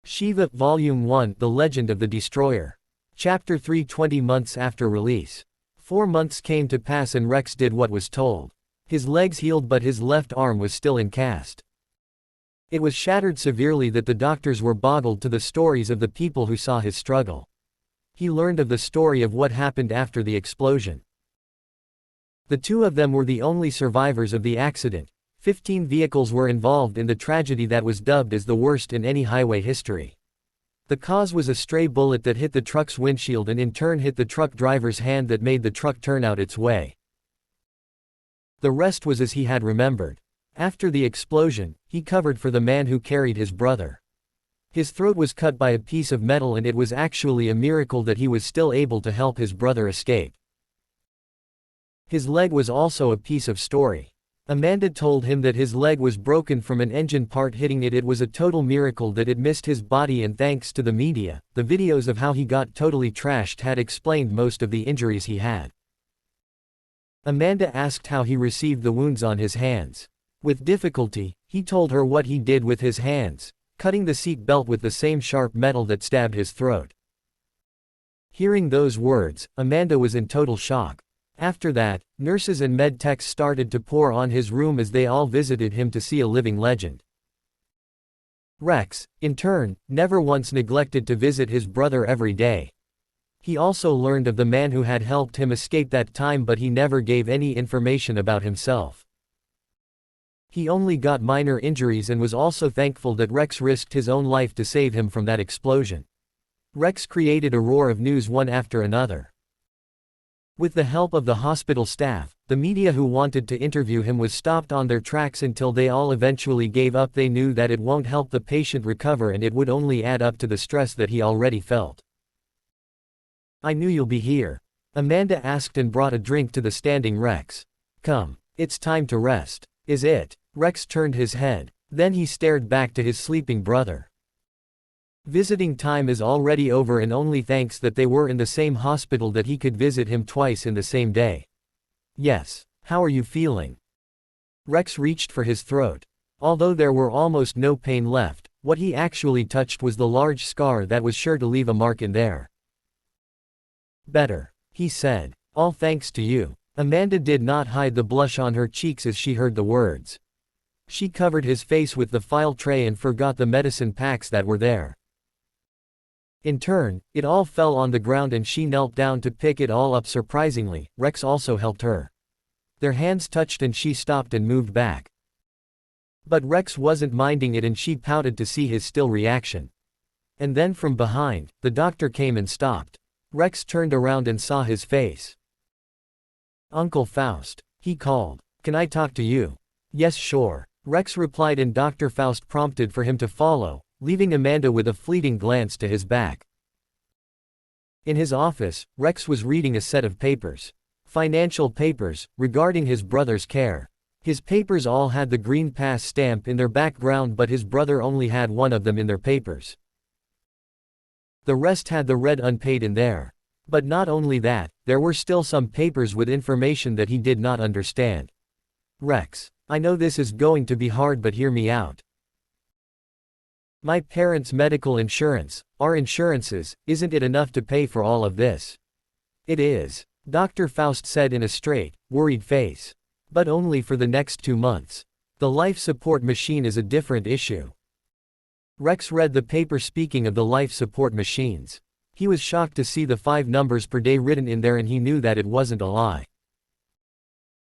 Siva, Volume 1, The Legend of the Destroyer. Chapter 3. 20 months after release. 4 months came to pass and Rex did what was told. His legs healed but his left arm was still in cast. It was shattered severely that the doctors were boggled to the stories of the people who saw his struggle. He learned of the story of what happened after the explosion. The two of them were the only survivors of the accident. 15 vehicles were involved in the tragedy that was dubbed as the worst in any highway history. The cause was a stray bullet that hit the truck's windshield and in turn hit the truck driver's hand that made the truck turn out its way. The rest was as he had remembered. After the explosion, he covered for the man who carried his brother. His throat was cut by a piece of metal and it was actually a miracle that he was still able to help his brother escape. His leg was also a piece of story. Amanda told him that his leg was broken from an engine part hitting it. It was a total miracle that it missed his body, and thanks to the media, the videos of how he got totally trashed had explained most of the injuries he had. Amanda asked how he received the wounds on his hands. With difficulty, he told her what he did with his hands, cutting the seat belt with the same sharp metal that stabbed his throat. Hearing those words, Amanda was in total shock. After that, nurses and med techs started to pour on his room as they all visited him to see a living legend. Rex, in turn, never once neglected to visit his brother every day. He also learned of the man who had helped him escape that time, but he never gave any information about himself. He only got minor injuries and was also thankful that Rex risked his own life to save him from that explosion. Rex created a roar of news one after another. With the help of the hospital staff, the media who wanted to interview him was stopped on their tracks until they all eventually gave up. They knew that it won't help the patient recover and it would only add up to the stress that he already felt. I knew you'll be here. Amanda asked and brought a drink to the standing Rex. Come, it's time to rest. Is it? Rex turned his head. Then he stared back to his sleeping brother. Visiting time is already over, and only thanks that they were in the same hospital that he could visit him twice in the same day. Yes. How are you feeling? Rex reached for his throat. Although there were almost no pain left, what he actually touched was the large scar that was sure to leave a mark in there. Better, he said. All thanks to you. Amanda did not hide the blush on her cheeks as she heard the words. She covered his face with the file tray and forgot the medicine packs that were there. In turn, it all fell on the ground and she knelt down to pick it all up. Surprisingly, Rex also helped her. Their hands touched and she stopped and moved back. But Rex wasn't minding it and she pouted to see his still reaction. And then from behind, the doctor came and stopped. Rex turned around and saw his face. Uncle Faust, he called. Can I talk to you? Yes, sure. Rex replied and Dr. Faust prompted for him to follow, leaving Amanda with a fleeting glance to his back. In his office, Rex was reading a set of papers. Financial papers, regarding his brother's care. His papers all had the green pass stamp in their background, but his brother only had one of them in their papers. The rest had the red unpaid in there. But not only that, there were still some papers with information that he did not understand. Rex, I know this is going to be hard, but hear me out. My parents' medical insurance, our insurances, isn't it enough to pay for all of this? It is, Dr. Faust said in a straight, worried face. But only for the next 2 months. The life support machine is a different issue. Rex read the paper speaking of the life support machines. He was shocked to see the 5 numbers per day written in there, and he knew that it wasn't a lie.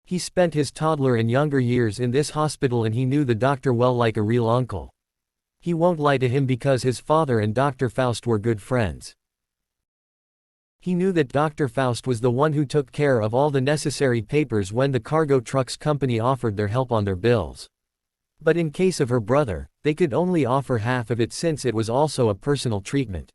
He spent his toddler and younger years in this hospital, and he knew the doctor well, like a real uncle. He won't lie to him because his father and Dr. Faust were good friends. He knew that Dr. Faust was the one who took care of all the necessary papers when the cargo trucks company offered their help on their bills. But in case of her brother, they could only offer half of it since it was also a personal treatment.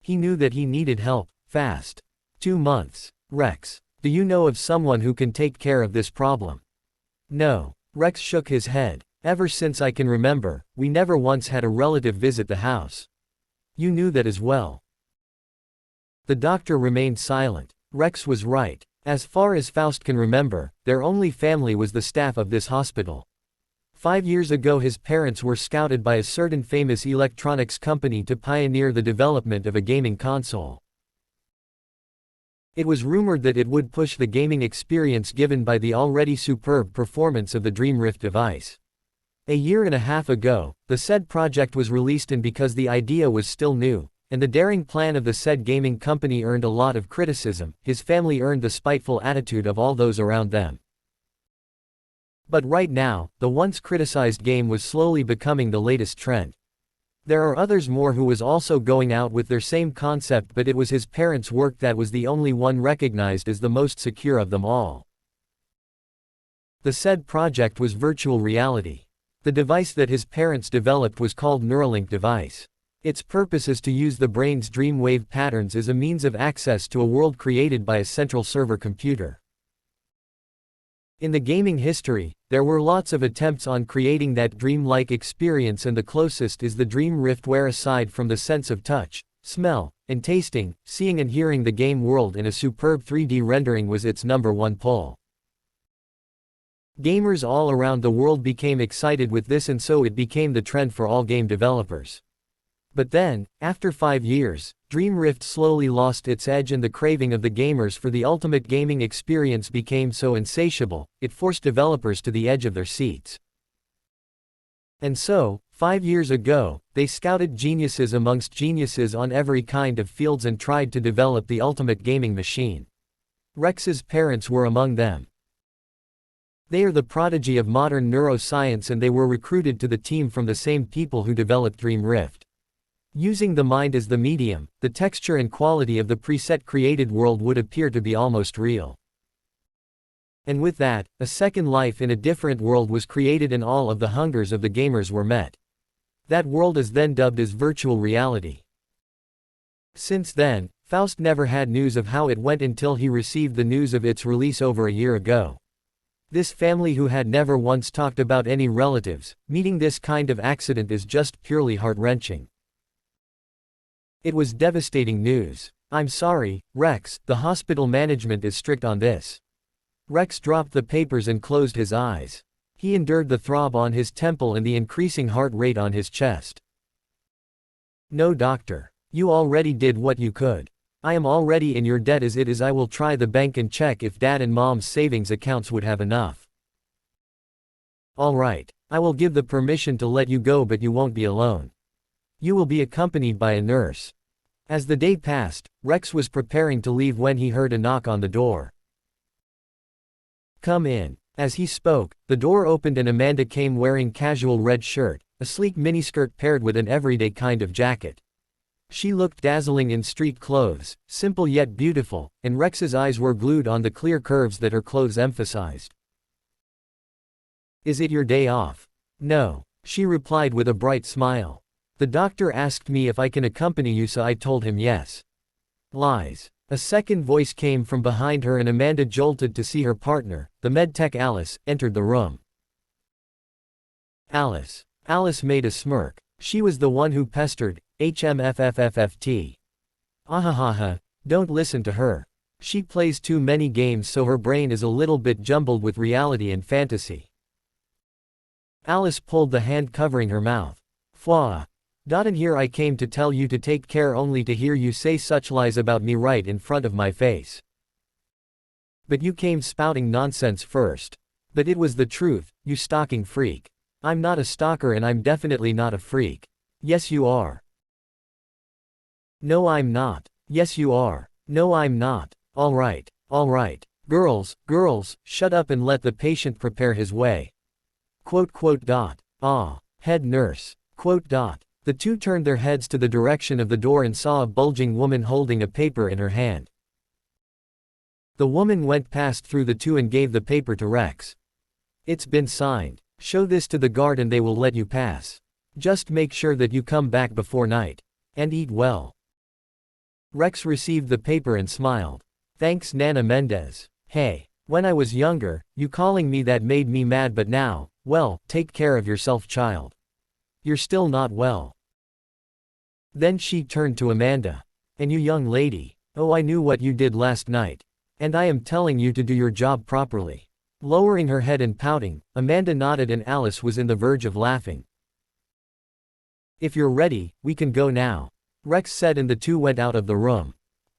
He knew that he needed help, fast. 2 months. Rex, do you know of someone who can take care of this problem? No. Rex shook his head. Ever since I can remember, we never once had a relative visit the house. You knew that as well. The doctor remained silent. Rex was right. As far as Faust can remember, their only family was the staff of this hospital. 5 years ago his parents were scouted by a certain famous electronics company to pioneer the development of a gaming console. It was rumored that it would push the gaming experience given by the already superb performance of the Dream Rift device. A year and a half ago, the said project was released, and because the idea was still new, and the daring plan of the said gaming company earned a lot of criticism, his family earned the spiteful attitude of all those around them. But right now, the once criticized game was slowly becoming the latest trend. There are others more who was also going out with their same concept, but it was his parents' work that was the only one recognized as the most secure of them all. The said project was virtual reality. The device that his parents developed was called Neuralink device. Its purpose is to use the brain's dream wave patterns as a means of access to a world created by a central server computer. In the gaming history, there were lots of attempts on creating that dream-like experience, and the closest is the Dream Rift, where aside from the sense of touch, smell, and tasting, seeing and hearing the game world in a superb 3D rendering was its #1 pull. Gamers all around the world became excited with this, and so it became the trend for all game developers. But then, after 5 years, Dream Rift slowly lost its edge, and the craving of the gamers for the ultimate gaming experience became so insatiable, it forced developers to the edge of their seats. And so, 5 years ago, they scouted geniuses amongst geniuses on every kind of fields and tried to develop the ultimate gaming machine. Rex's parents were among them. They are the prodigy of modern neuroscience, and they were recruited to the team from the same people who developed Dream Rift. Using the mind as the medium, the texture and quality of the preset created world would appear to be almost real. And with that, a second life in a different world was created, and all of the hungers of the gamers were met. That world is then dubbed as virtual reality. Since then, Faust never had news of how it went until he received the news of its release over a year ago. This family, who had never once talked about any relatives, meeting this kind of accident is just purely heart-wrenching. It was devastating news. I'm sorry, Rex, the hospital management is strict on this. Rex dropped the papers and closed his eyes. He endured the throb on his temple and the increasing heart rate on his chest. No, doctor. You already did what you could. I am already in your debt as it is. I will try the bank and check if dad and mom's savings accounts would have enough. All right. I will give the permission to let you go, but you won't be alone. You will be accompanied by a nurse. As the day passed, Rex was preparing to leave when he heard a knock on the door. Come in. As he spoke, the door opened and Amanda came wearing casual red shirt, a sleek miniskirt paired with an everyday kind of jacket. She looked dazzling in street clothes, simple yet beautiful, and Rex's eyes were glued on the clear curves that her clothes emphasized. Is it your day off? No, she replied with a bright smile. The doctor asked me if I can accompany you, so I told him yes. Lies. A second voice came from behind her, and Amanda jolted to see her partner, the medtech Alice, entered the room. Alice. Alice made a smirk. She was the one who pestered HMFFFFT. Ahahaha, don't listen to her. She plays too many games so her brain is a little bit jumbled with reality and fantasy. Alice pulled the hand covering her mouth. Fwa. And here I came to tell you to take care only to hear you say such lies about me right in front of my face. But you came spouting nonsense first. But it was the truth, you stalking freak. I'm not a stalker and I'm definitely not a freak. Yes you are. No I'm not. Yes you are. No I'm not. Alright. Girls, shut up and let the patient prepare his way. Head nurse. The two turned their heads to the direction of the door and saw a bulging woman holding a paper in her hand. The woman went past through the two and gave the paper to Rex. It's been signed. Show this to the guard and they will let you pass. Just make sure that you come back before night. And eat well. Rex received the paper and smiled. Thanks Nana Mendez. Hey, when I was younger, you calling me that made me mad but now, well, take care of yourself child. You're still not well. Then she turned to Amanda. And you young lady, oh I knew what you did last night. And I am telling you to do your job properly. Lowering her head and pouting, Amanda nodded and Alice was in the verge of laughing. If you're ready, we can go now. Rex said and the two went out of the room.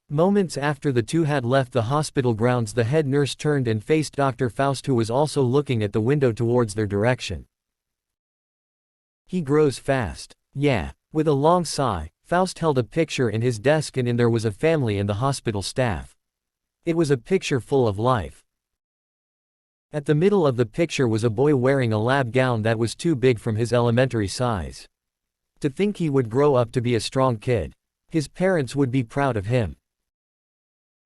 Moments after the two had left the hospital grounds the head nurse turned and faced Dr. Faust who was also looking at the window towards their direction. He grows fast. Yeah. With a long sigh, Faust held a picture in his desk and in there was a family and the hospital staff. It was a picture full of life. At the middle of the picture was a boy wearing a lab gown that was too big from his elementary size. To think he would grow up to be a strong kid. His parents would be proud of him.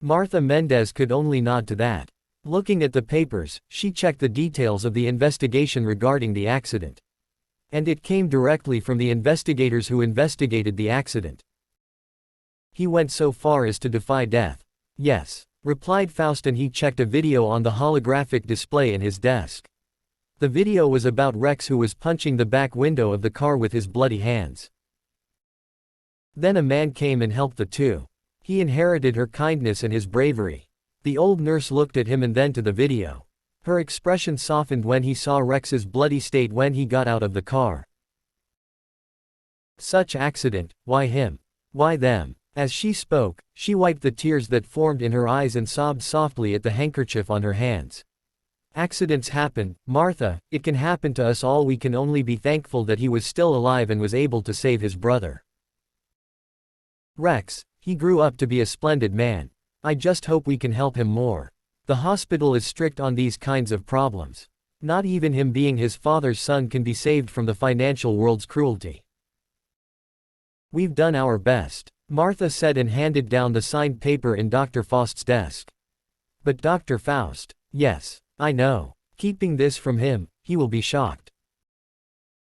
Martha Mendez could only nod to that. Looking at the papers, she checked the details of the investigation regarding the accident. And it came directly from the investigators who investigated the accident. He went so far as to defy death. Yes, replied Faust and he checked a video on the holographic display in his desk. The video was about Rex who was punching the back window of the car with his bloody hands. Then a man came and helped the two. He inherited her kindness and his bravery. The old nurse looked at him and then to the video. Her expression softened when he saw Rex's bloody state when he got out of the car. Such accident, why him? Why them? As she spoke, she wiped the tears that formed in her eyes and sobbed softly at the handkerchief on her hands. Accidents happen, Martha, it can happen to us all we can only be thankful that he was still alive and was able to save his brother. Rex, he grew up to be a splendid man. I just hope we can help him more. The hospital is strict on these kinds of problems. Not even him being his father's son can be saved from the financial world's cruelty. We've done our best, Martha said and handed down the signed paper in Dr. Faust's desk. But Dr. Faust, yes, I know. Keeping this from him, he will be shocked.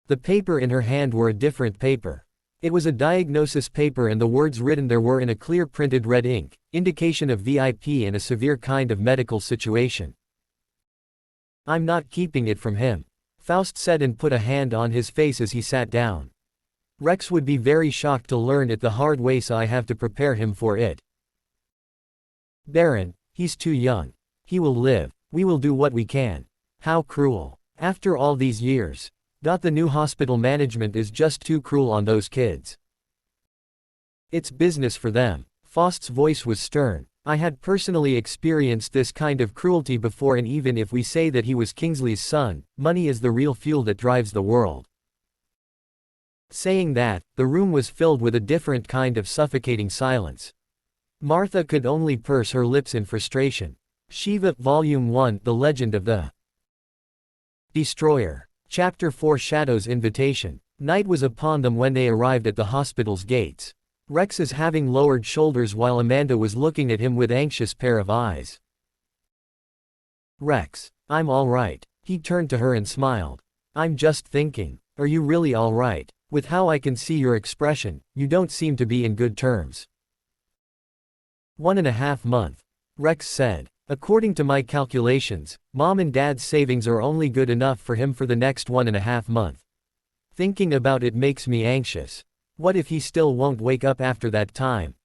The paper in her hand were a different paper. It was a diagnosis paper and the words written there were in a clear printed red ink, indication of VIP and a severe kind of medical situation. I'm not keeping it from him, Faust said and put a hand on his face as he sat down. Rex would be very shocked to learn it the hard way so I have to prepare him for it. Baron, he's too young. He will live, we will do what we can. How cruel. After all these years. The new hospital management is just too cruel on those kids. It's business for them. Faust's voice was stern. I had personally experienced this kind of cruelty before and even if we say that he was Kingsley's son, money is the real fuel that drives the world. Saying that, the room was filled with a different kind of suffocating silence. Martha could only purse her lips in frustration. Siva, Volume 1, The Legend of the Destroyer. Chapter 4 Shadow's Invitation. Night was upon them when they arrived at the hospital's gates. Rex is having lowered shoulders while Amanda was looking at him with anxious pair of eyes. Rex, I'm all right. He turned to her and smiled. I'm just thinking, are you really all right? With how I can see your expression, you don't seem to be in good terms. 1.5 months. Rex said. According to my calculations, Mom and Dad's savings are only good enough for him for the next 1.5 months. Thinking about it makes me anxious. What if he still won't wake up after that time?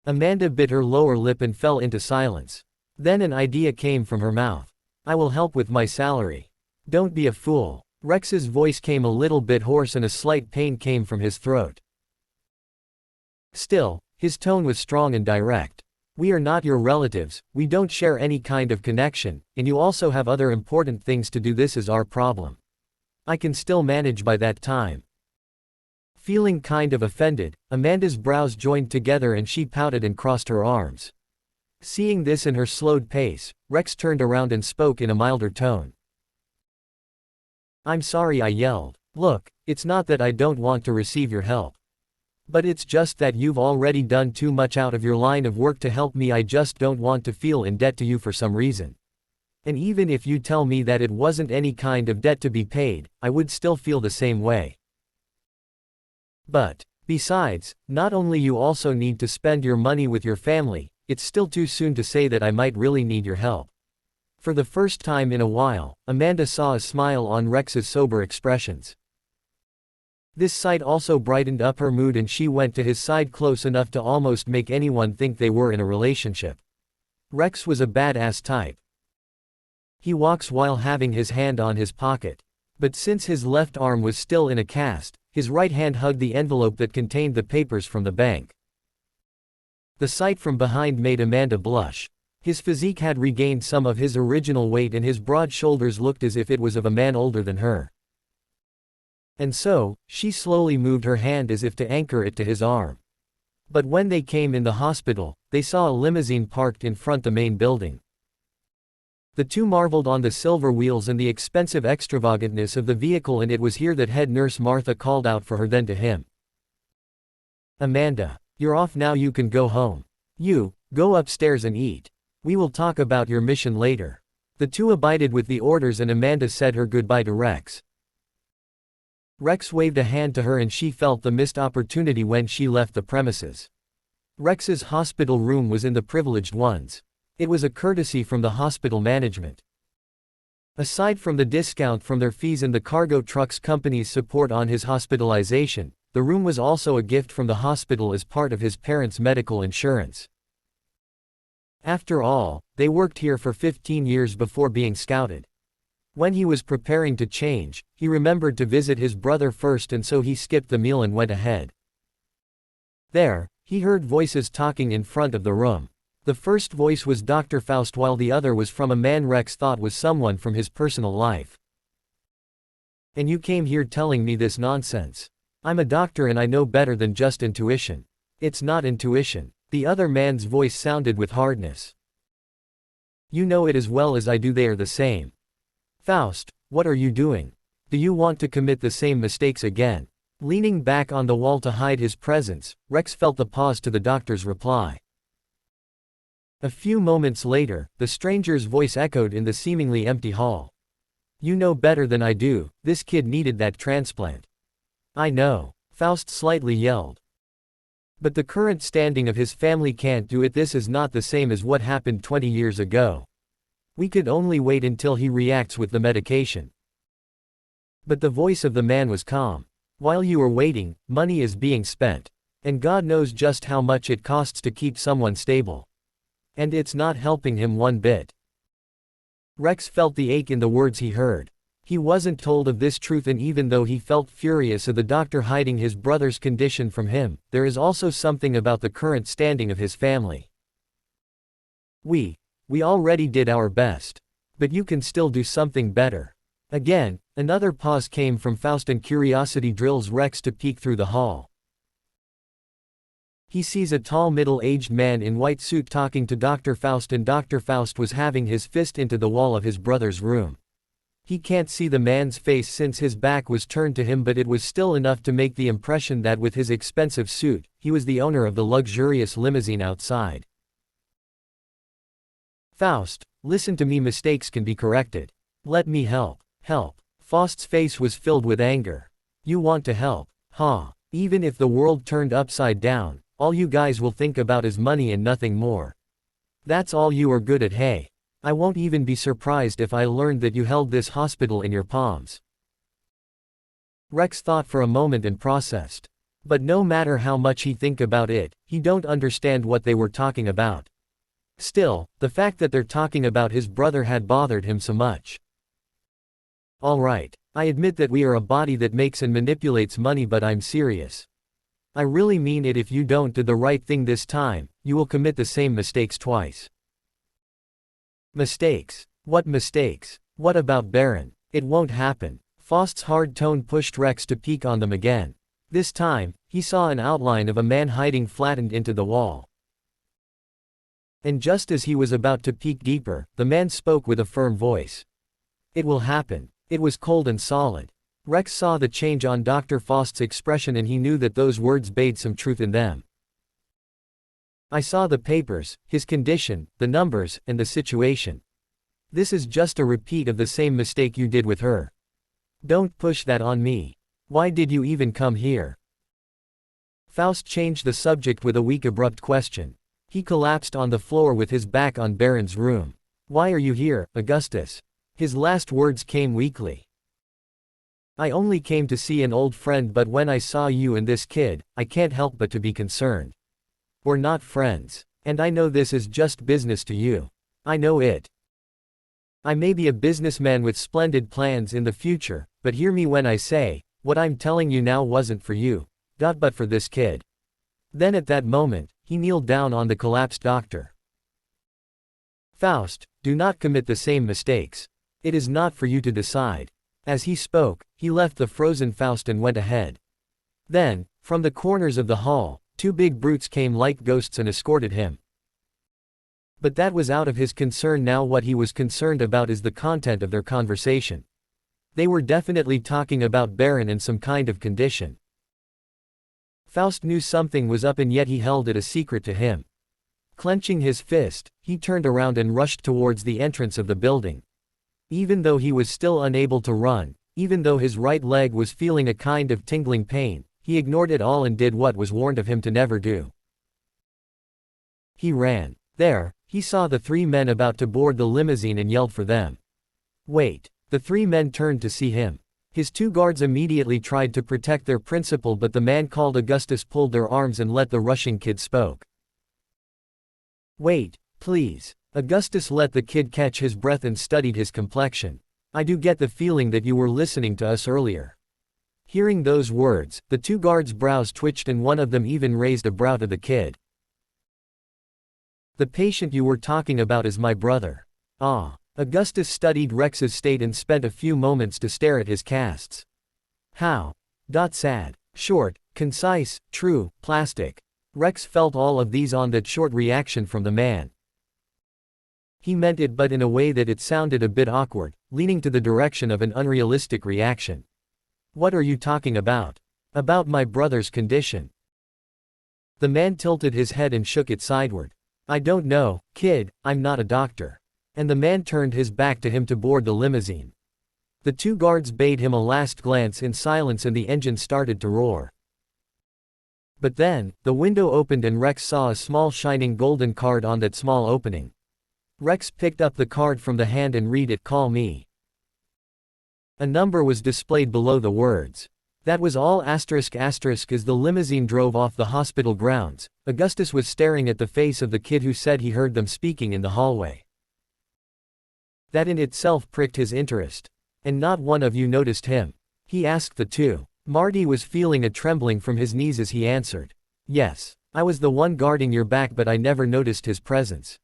Amanda bit her lower lip and fell into silence. Then an idea came from her mouth. I will help with my salary. Don't be a fool. Rex's voice came a little bit hoarse and a slight pain came from his throat. Still, his tone was strong and direct. We are not your relatives, we don't share any kind of connection, and you also have other important things to do. This is our problem. I can still manage by that time. Feeling kind of offended, Amanda's brows joined together and she pouted and crossed her arms. Seeing this in her slowed pace, Rex turned around and spoke in a milder tone. I'm sorry, I yelled. Look, it's not that I don't want to receive your help. But it's just that you've already done too much out of your line of work to help me. I just don't want to feel in debt to you for some reason. And even if you tell me that it wasn't any kind of debt to be paid, I would still feel the same way. But, besides, not only you also need to spend your money with your family, it's still too soon to say that I might really need your help. For the first time in a while, Amanda saw a smile on Rex's sober expressions. This sight also brightened up her mood and she went to his side close enough to almost make anyone think they were in a relationship. Rex was a badass type. He walks while having his hand on his pocket. But since his left arm was still in a cast, his right hand hugged the envelope that contained the papers from the bank. The sight from behind made Amanda blush. His physique had regained some of his original weight and his broad shoulders looked as if it was of a man older than her. And so, she slowly moved her hand as if to anchor it to his arm. But when they came in the hospital, they saw a limousine parked in front the main building. The two marveled on the silver wheels and the expensive extravagantness of the vehicle, and it was here that head nurse Martha called out for her then to him. Amanda, you're off now, you can go home. You, go upstairs and eat. We will talk about your mission later. The two abided with the orders and Amanda said her goodbye to Rex. Rex waved a hand to her and she felt the missed opportunity when she left the premises. Rex's hospital room was in the privileged ones. It was a courtesy from the hospital management. Aside from the discount from their fees and the cargo trucks company's support on his hospitalization, the room was also a gift from the hospital as part of his parents' medical insurance. After all, they worked here for 15 years before being scouted. When he was preparing to change, he remembered to visit his brother first and so he skipped the meal and went ahead. There, he heard voices talking in front of the room. The first voice was Dr. Faust while the other was from a man Rex thought was someone from his personal life. And you came here telling me this nonsense. I'm a doctor and I know better than just intuition. It's not intuition. The other man's voice sounded with hardness. You know it as well as I do, they are the same. Faust, what are you doing? Do you want to commit the same mistakes again? Leaning back on the wall to hide his presence, Rex felt the pause to the doctor's reply. A few moments later, the stranger's voice echoed in the seemingly empty hall. You know better than I do, this kid needed that transplant. I know, Faust slightly yelled. But the current standing of his family can't do it. This is not the same as what happened 20 years ago. We could only wait until he reacts with the medication. But the voice of the man was calm. While you are waiting, money is being spent. And God knows just how much it costs to keep someone stable. And it's not helping him one bit. Rex felt the ache in the words he heard. He wasn't told of this truth, and even though he felt furious at the doctor hiding his brother's condition from him, there is also something about the current standing of his family. We already did our best. But you can still do something better. Again, another pause came from Faust and curiosity drills Rex to peek through the hall. He sees a tall middle-aged man in white suit talking to Dr. Faust, and Dr. Faust was having his fist into the wall of his brother's room. He can't see the man's face since his back was turned to him, but it was still enough to make the impression that with his expensive suit, he was the owner of the luxurious limousine outside. Faust, listen to me, mistakes can be corrected. Let me help. Help. Faust's face was filled with anger. You want to help, huh? Even if the world turned upside down, all you guys will think about is money and nothing more. That's all you are good at. Hey, I won't even be surprised if I learned that you held this hospital in your palms. Rex thought for a moment and processed. But no matter how much he think about it, he don't understand what they were talking about. Still, the fact that they're talking about his brother had bothered him so much. Alright, I admit that we are a body that makes and manipulates money, but I'm serious. I really mean it. If you don't do the right thing this time, you will commit the same mistakes twice. Mistakes? What mistakes? What about Baron? It won't happen. Faust's hard tone pushed Rex to peek on them again. This time, he saw an outline of a man hiding flattened into the wall. And just as he was about to peek deeper, the man spoke with a firm voice. It will happen. It was cold and solid. Rex saw the change on Dr. Faust's expression, and he knew that those words bade some truth in them. I saw the papers, his condition, the numbers, and the situation. This is just a repeat of the same mistake you did with her. Don't push that on me. Why did you even come here? Faust changed the subject with a weak, abrupt question. He collapsed on the floor with his back on Baron's room. Why are you here, Augustus? His last words came weakly. I only came to see an old friend, but when I saw you and this kid, I can't help but to be concerned. We're not friends. And I know this is just business to you. I know it. I may be a businessman with splendid plans in the future, but hear me when I say, what I'm telling you now wasn't for you, but for this kid. Then at that moment, he kneeled down on the collapsed doctor. Faust, do not commit the same mistakes. It is not for you to decide. As he spoke, he left the frozen Faust and went ahead. Then, from the corners of the hall, two big brutes came like ghosts and escorted him. But that was out of his concern now. What he was concerned about is the content of their conversation. They were definitely talking about Baron and some kind of condition. Faust knew something was up, and yet he held it a secret to him. Clenching his fist, he turned around and rushed towards the entrance of the building. Even though he was still unable to run, even though his right leg was feeling a kind of tingling pain, he ignored it all and did what was warned of him to never do. He ran. There, he saw the three men about to board the limousine and yelled for them. Wait. The three men turned to see him. His two guards immediately tried to protect their principal, but the man called Augustus pulled their arms and let the rushing kid spoke. Wait, please. Augustus let the kid catch his breath and studied his complexion. I do get the feeling that you were listening to us earlier. Hearing those words, the two guards' brows twitched and one of them even raised a brow to the kid. The patient you were talking about is my brother. Ah. Augustus studied Rex's state and spent a few moments to stare at his casts. How? Sad. Short, concise, true, plastic. Rex felt all of these on that short reaction from the man. He meant it, but in a way that it sounded a bit awkward, leaning to the direction of an unrealistic reaction. What are you talking about? About my brother's condition. The man tilted his head and shook it sideward. I don't know, kid, I'm not a doctor. And the man turned his back to him to board the limousine. The two guards bade him a last glance in silence and the engine started to roar. But then, the window opened and Rex saw a small shining golden card on that small opening. Rex picked up the card from the hand and read it. Call me. A number was displayed below the words. That was all. As the limousine drove off the hospital grounds, Augustus was staring at the face of the kid who said he heard them speaking in the hallway. That in itself pricked his interest. And not one of you noticed him? He asked the two. Marty was feeling a trembling from his knees as he answered. Yes. I was the one guarding your back, but I never noticed his presence.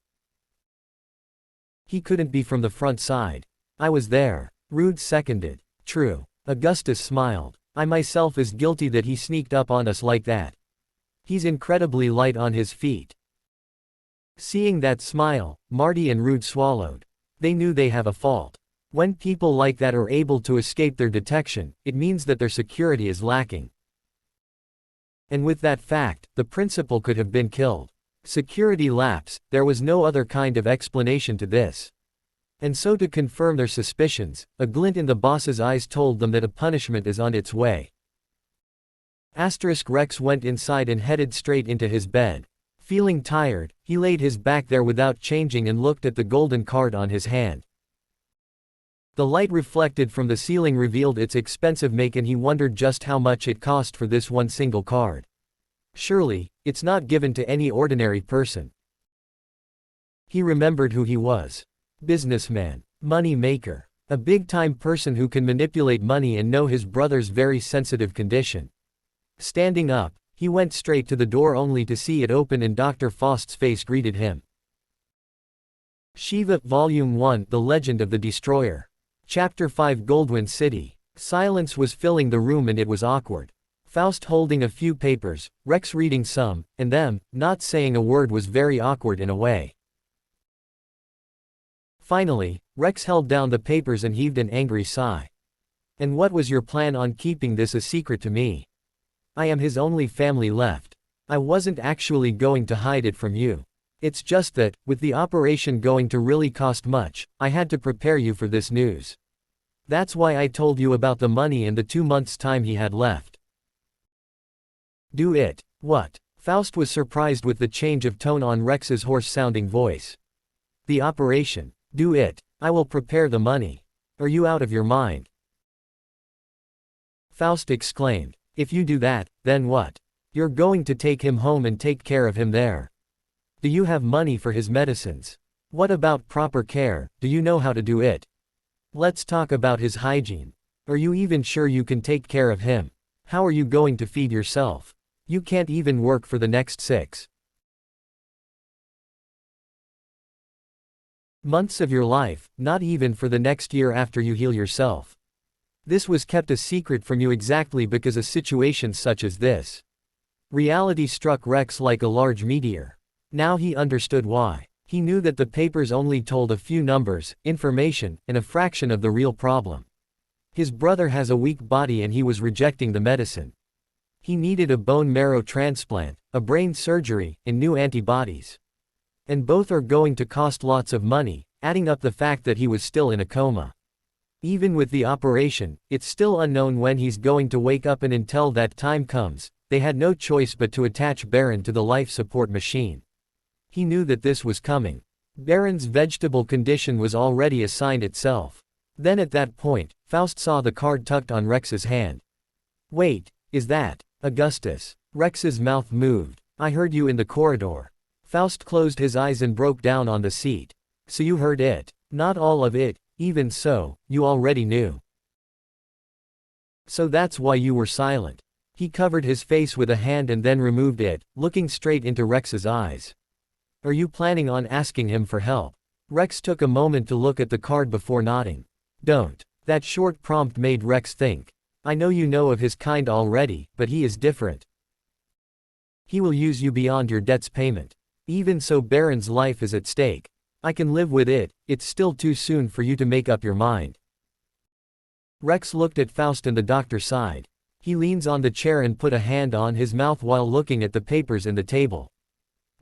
He couldn't be from the front side. I was there. Rude seconded. True. Augustus smiled. I myself is guilty that he sneaked up on us like that. He's incredibly light on his feet. Seeing that smile, Marty and Rude swallowed. They knew they have a fault. When people like that are able to escape their detection, it means that their security is lacking. And with that fact, the principal could have been killed. Security lapse, there was no other kind of explanation to this. And so to confirm their suspicions, a glint in the boss's eyes told them that a punishment is on its way. Rex went inside and headed straight into his bed. Feeling tired, he laid his back there without changing and looked at the golden card on his hand. The light reflected from the ceiling revealed its expensive make, and he wondered just how much it cost for this one single card. Surely, it's not given to any ordinary person. He remembered who he was. Businessman. Money maker. A big-time person who can manipulate money and know his brother's very sensitive condition. Standing up, he went straight to the door only to see it open and Dr. Faust's face greeted him. Siva, Volume 1, The Legend of the Destroyer. Chapter 5, Goldwind City. Silence was filling the room and it was awkward. Faust holding a few papers, Rex reading some, and them, not saying a word was very awkward in a way. Finally, Rex held down the papers and heaved an angry sigh. And what was your plan on keeping this a secret to me? I am his only family left. I wasn't actually going to hide it from you. It's just that, with the operation going to really cost much, I had to prepare you for this news. That's why I told you about the money and the 2 months' time he had left. Do it. What? Faust was surprised with the change of tone on Rex's hoarse-sounding voice. The operation. Do it. I will prepare the money. Are you out of your mind? Faust exclaimed. If you do that, then what? You're going to take him home and take care of him there. Do you have money for his medicines? What about proper care? Do you know how to do it? Let's talk about his hygiene. Are you even sure you can take care of him? How are you going to feed yourself? You can't even work for the next 6 months of your life, not even for the next year after you heal yourself. This was kept a secret from you exactly because of situations such as this. Reality struck Rex like a large meteor. Now he understood why. He knew that the papers only told a few numbers, information, and a fraction of the real problem. His brother has a weak body and he was rejecting the medicine. He needed a bone marrow transplant, a brain surgery, and new antibodies. And both are going to cost lots of money, adding up the fact that he was still in a coma. Even with the operation, it's still unknown when he's going to wake up, and until that time comes, they had no choice but to attach Baron to the life support machine. He knew that this was coming. Baron's vegetable condition was already assigned itself. Then at that point, Faust saw the card tucked on Rex's hand. Wait, is that Augustus? Rex's mouth moved. I heard you in the corridor. Faust closed his eyes and broke down on the seat. So you heard it. Not all of it, even so, you already knew. So that's why you were silent. He covered his face with a hand and then removed it, looking straight into Rex's eyes. Are you planning on asking him for help? Rex took a moment to look at the card before nodding. Don't. That short prompt made Rex think. I know you know of his kind already, but he is different. He will use you beyond your debt's payment. Even so, Baron's life is at stake. I can live with it, it's still too soon for you to make up your mind. Rex looked at Faust and the doctor sighed. He leans on the chair and put a hand on his mouth while looking at the papers in the table.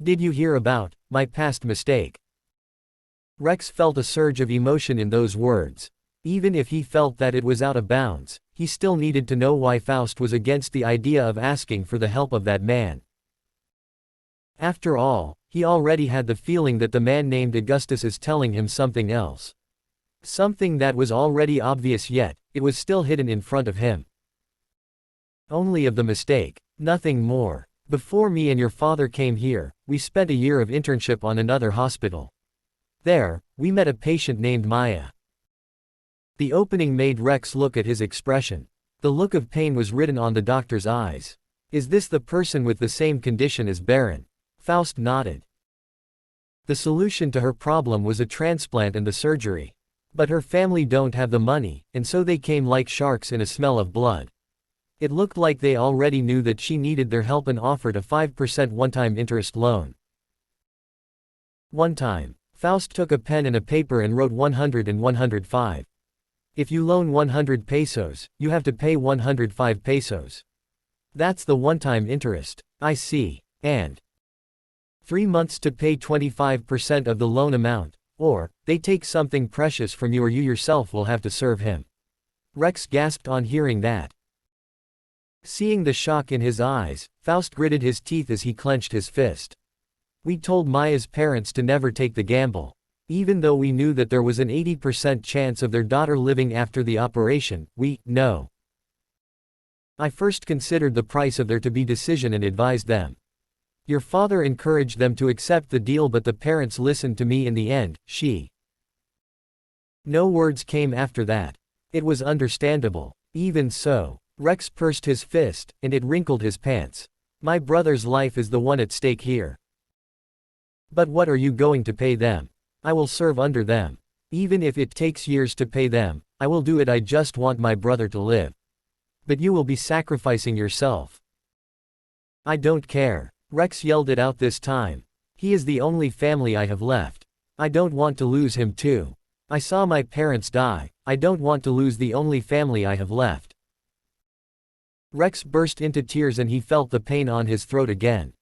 Did you hear about my past mistake? Rex felt a surge of emotion in those words. Even if he felt that it was out of bounds, he still needed to know why Faust was against the idea of asking for the help of that man. After all, he already had the feeling that the man named Augustus is telling him something else. Something that was already obvious, yet it was still hidden in front of him. Only of the mistake, nothing more. Before me and your father came here, we spent a year of internship on another hospital. There, we met a patient named Maya. The opening made Rex look at his expression. The look of pain was written on the doctor's eyes. Is this the person with the same condition as Baron? Faust nodded. The solution to her problem was a transplant and the surgery. But her family don't have the money, and so they came like sharks in a smell of blood. It looked like they already knew that she needed their help and offered a 5% one-time interest loan. One time, Faust took a pen and a paper and wrote 100 and 105. If you loan 100 pesos, you have to pay 105 pesos. That's the one-time interest. I see. And 3 months to pay 25% of the loan amount, or they take something precious from you or you yourself will have to serve him. Rex gasped on hearing that. Seeing the shock in his eyes, Faust gritted his teeth as he clenched his fist. We told Maya's parents to never take the gamble. Even though we knew that there was an 80% chance of their daughter living after the operation, no. I first considered the price of their to-be decision and advised them. Your father encouraged them to accept the deal, but the parents listened to me in the end. No words came after that. It was understandable. Even so, Rex pursed his fist, and it wrinkled his pants. My brother's life is the one at stake here. But what are you going to pay them? I will serve under them. Even if it takes years to pay them, I will do it. I just want my brother to live. But you will be sacrificing yourself. I don't care. Rex yelled it out this time. He is the only family I have left. I don't want to lose him too. I saw my parents die. I don't want to lose the only family I have left. Rex burst into tears and he felt the pain on his throat again.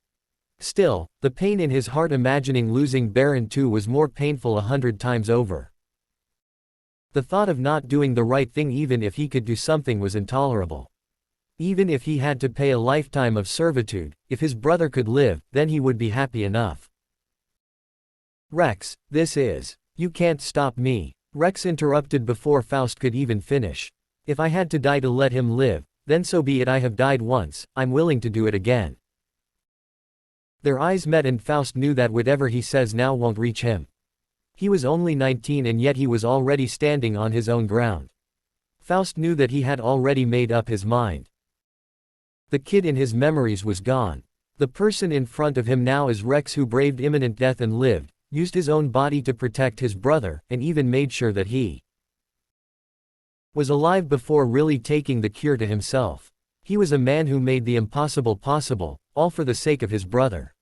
Still, the pain in his heart imagining losing Baron too was more painful 100 times over. The thought of not doing the right thing even if he could do something was intolerable. Even if he had to pay a lifetime of servitude, if his brother could live, then he would be happy enough. Rex, you can't stop me. Rex interrupted before Faust could even finish. If I had to die to let him live, then so be it. I have died once, I'm willing to do it again. Their eyes met and Faust knew that whatever he says now won't reach him. He was only 19 and yet he was already standing on his own ground. Faust knew that he had already made up his mind. The kid in his memories was gone. The person in front of him now is Rex, who braved imminent death and lived, used his own body to protect his brother, and even made sure that he was alive before really taking the cure to himself. He was a man who made the impossible possible, all for the sake of his brother.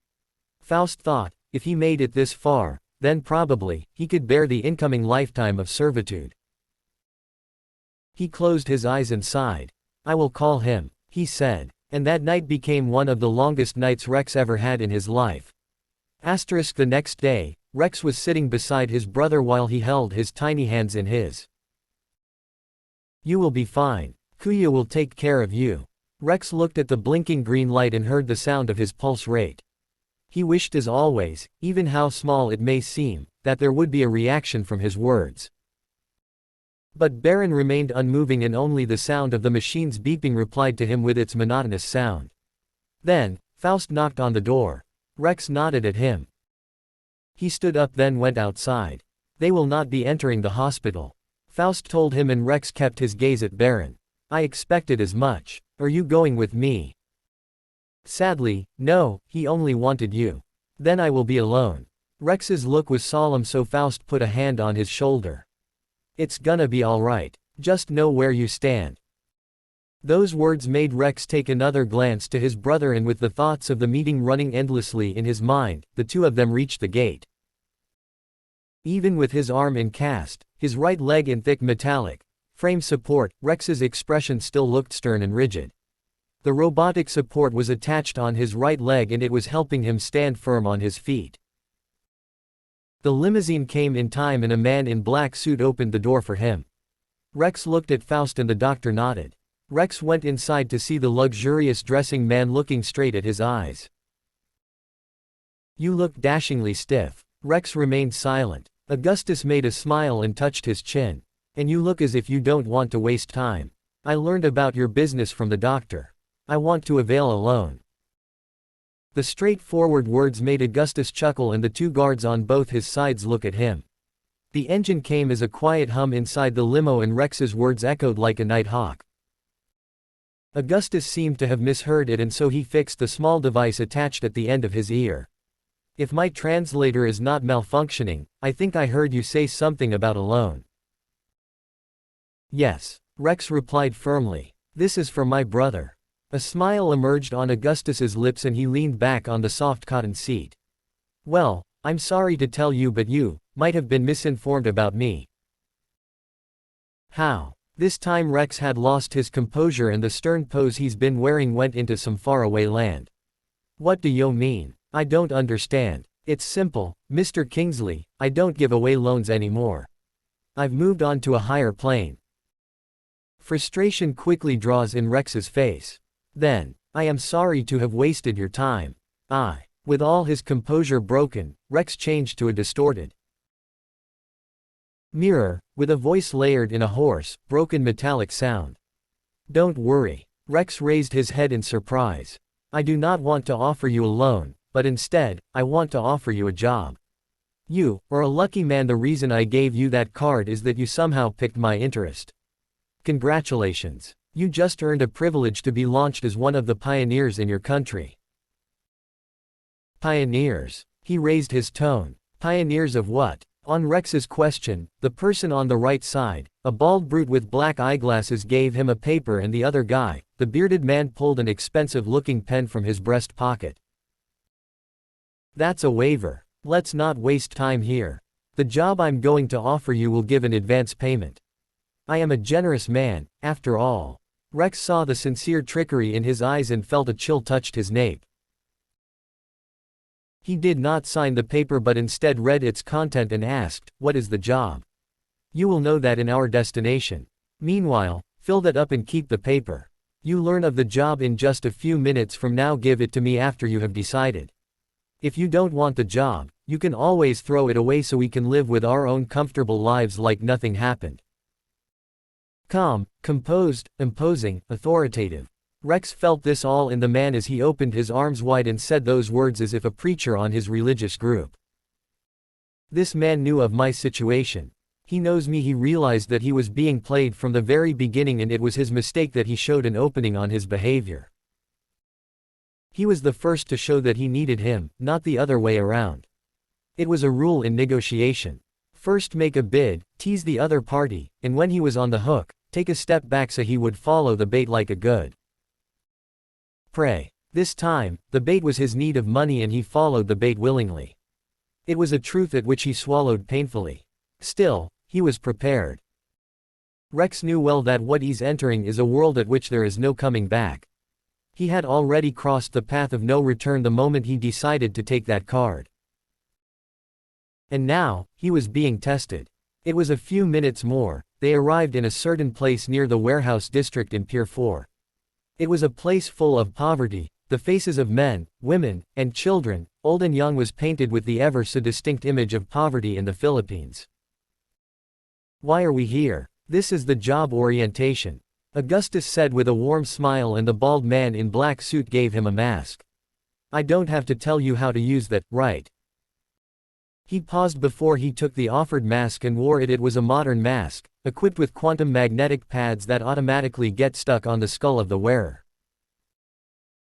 Faust thought, if he made it this far, then probably, he could bear the incoming lifetime of servitude. He closed his eyes and sighed. I will call him, he said. And that night became one of the longest nights Rex ever had in his life. The next day, Rex was sitting beside his brother while he held his tiny hands in his. You will be fine. Kuya will take care of you. Rex looked at the blinking green light and heard the sound of his pulse rate. He wished as always, even how small it may seem, that there would be a reaction from his words. But Baron remained unmoving and only the sound of the machine's beeping replied to him with its monotonous sound. Then, Faust knocked on the door. Rex nodded at him. He stood up then went outside. They will not be entering the hospital. Faust told him and Rex kept his gaze at Baron. I expected as much. Are you going with me? Sadly, no, he only wanted you. Then I will be alone. Rex's look was solemn, so Faust put a hand on his shoulder. It's gonna be alright. Just know where you stand. Those words made Rex take another glance to his brother, and with the thoughts of the meeting running endlessly in his mind, the two of them reached the gate. Even with his arm in cast, his right leg in thick metallic frame support, Rex's expression still looked stern and rigid. The robotic support was attached on his right leg and it was helping him stand firm on his feet. The limousine came in time and a man in black suit opened the door for him. Rex looked at Faust and the doctor nodded. Rex went inside to see the luxurious dressing man looking straight at his eyes. You look dashingly stiff. Rex remained silent. Augustus made a smile and touched his chin. And you look as if you don't want to waste time. I learned about your business from the doctor. I want to avail alone. The straightforward words made Augustus chuckle and the two guards on both his sides look at him. The engine came as a quiet hum inside the limo and Rex's words echoed like a night hawk. Augustus seemed to have misheard it and so he fixed the small device attached at the end of his ear. If my translator is not malfunctioning, I think I heard you say something about alone. Yes, Rex replied firmly. This is for my brother. A smile emerged on Augustus's lips and he leaned back on the soft cotton seat. Well, I'm sorry to tell you, but you might have been misinformed about me. How? This time Rex had lost his composure and the stern pose he's been wearing went into some faraway land. What do you mean? I don't understand. It's simple, Mr. Kingsley, I don't give away loans anymore. I've moved on to a higher plane. Frustration quickly draws in Rex's face. Then, I am sorry to have wasted your time. With all his composure broken, Rex changed to a distorted Mirror, with a voice layered in a hoarse, broken metallic sound. Don't worry. Rex raised his head in surprise. I do not want to offer you a loan, but instead, I want to offer you a job. You are a lucky man. The reason I gave you that card is that you somehow picked my interest. Congratulations. You just earned a privilege to be launched as one of the pioneers in your country. Pioneers. He raised his tone. Pioneers of what? On Rex's question, the person on the right side, a bald brute with black eyeglasses, gave him a paper, and the other guy, the bearded man, pulled an expensive-looking pen from his breast pocket. That's a waiver. Let's not waste time here. The job I'm going to offer you will give an advance payment. I am a generous man, after all. Rex saw the sincere trickery in his eyes and felt a chill touched his nape. He did not sign the paper but instead read its content and asked, "What is the job?" "You will know that in our destination. Meanwhile, fill that up and keep the paper. You learn of the job in just a few minutes from now. Give it to me after you have decided. If you don't want the job, you can always throw it away so we can live with our own comfortable lives like nothing happened." Calm, composed, imposing, authoritative. Rex felt this all in the man as he opened his arms wide and said those words as if a preacher on his religious group. This man knew of my situation. He knows me. He realized that he was being played from the very beginning, and it was his mistake that he showed an opening on his behavior. He was the first to show that he needed him, not the other way around. It was a rule in negotiation. First make a bid, tease the other party, and when he was on the hook, take a step back so he would follow the bait like a good prey. This time, the bait was his need of money and he followed the bait willingly. It was a truth at which he swallowed painfully. Still, he was prepared. Rex knew well that what he's entering is a world at which there is no coming back. He had already crossed the path of no return the moment he decided to take that card. And now, he was being tested. It was a few minutes more. They arrived in a certain place near the warehouse district in Pier 4. It was a place full of poverty. The faces of men, women, and children, old and young, was painted with the ever so distinct image of poverty in the Philippines. "Why are we here?" "This is the job orientation," Augustus said with a warm smile, and the bald man in black suit gave him a mask. "I don't have to tell you how to use that, right?" He paused before he took the offered mask and wore it. It was a modern mask, equipped with quantum magnetic pads that automatically get stuck on the skull of the wearer.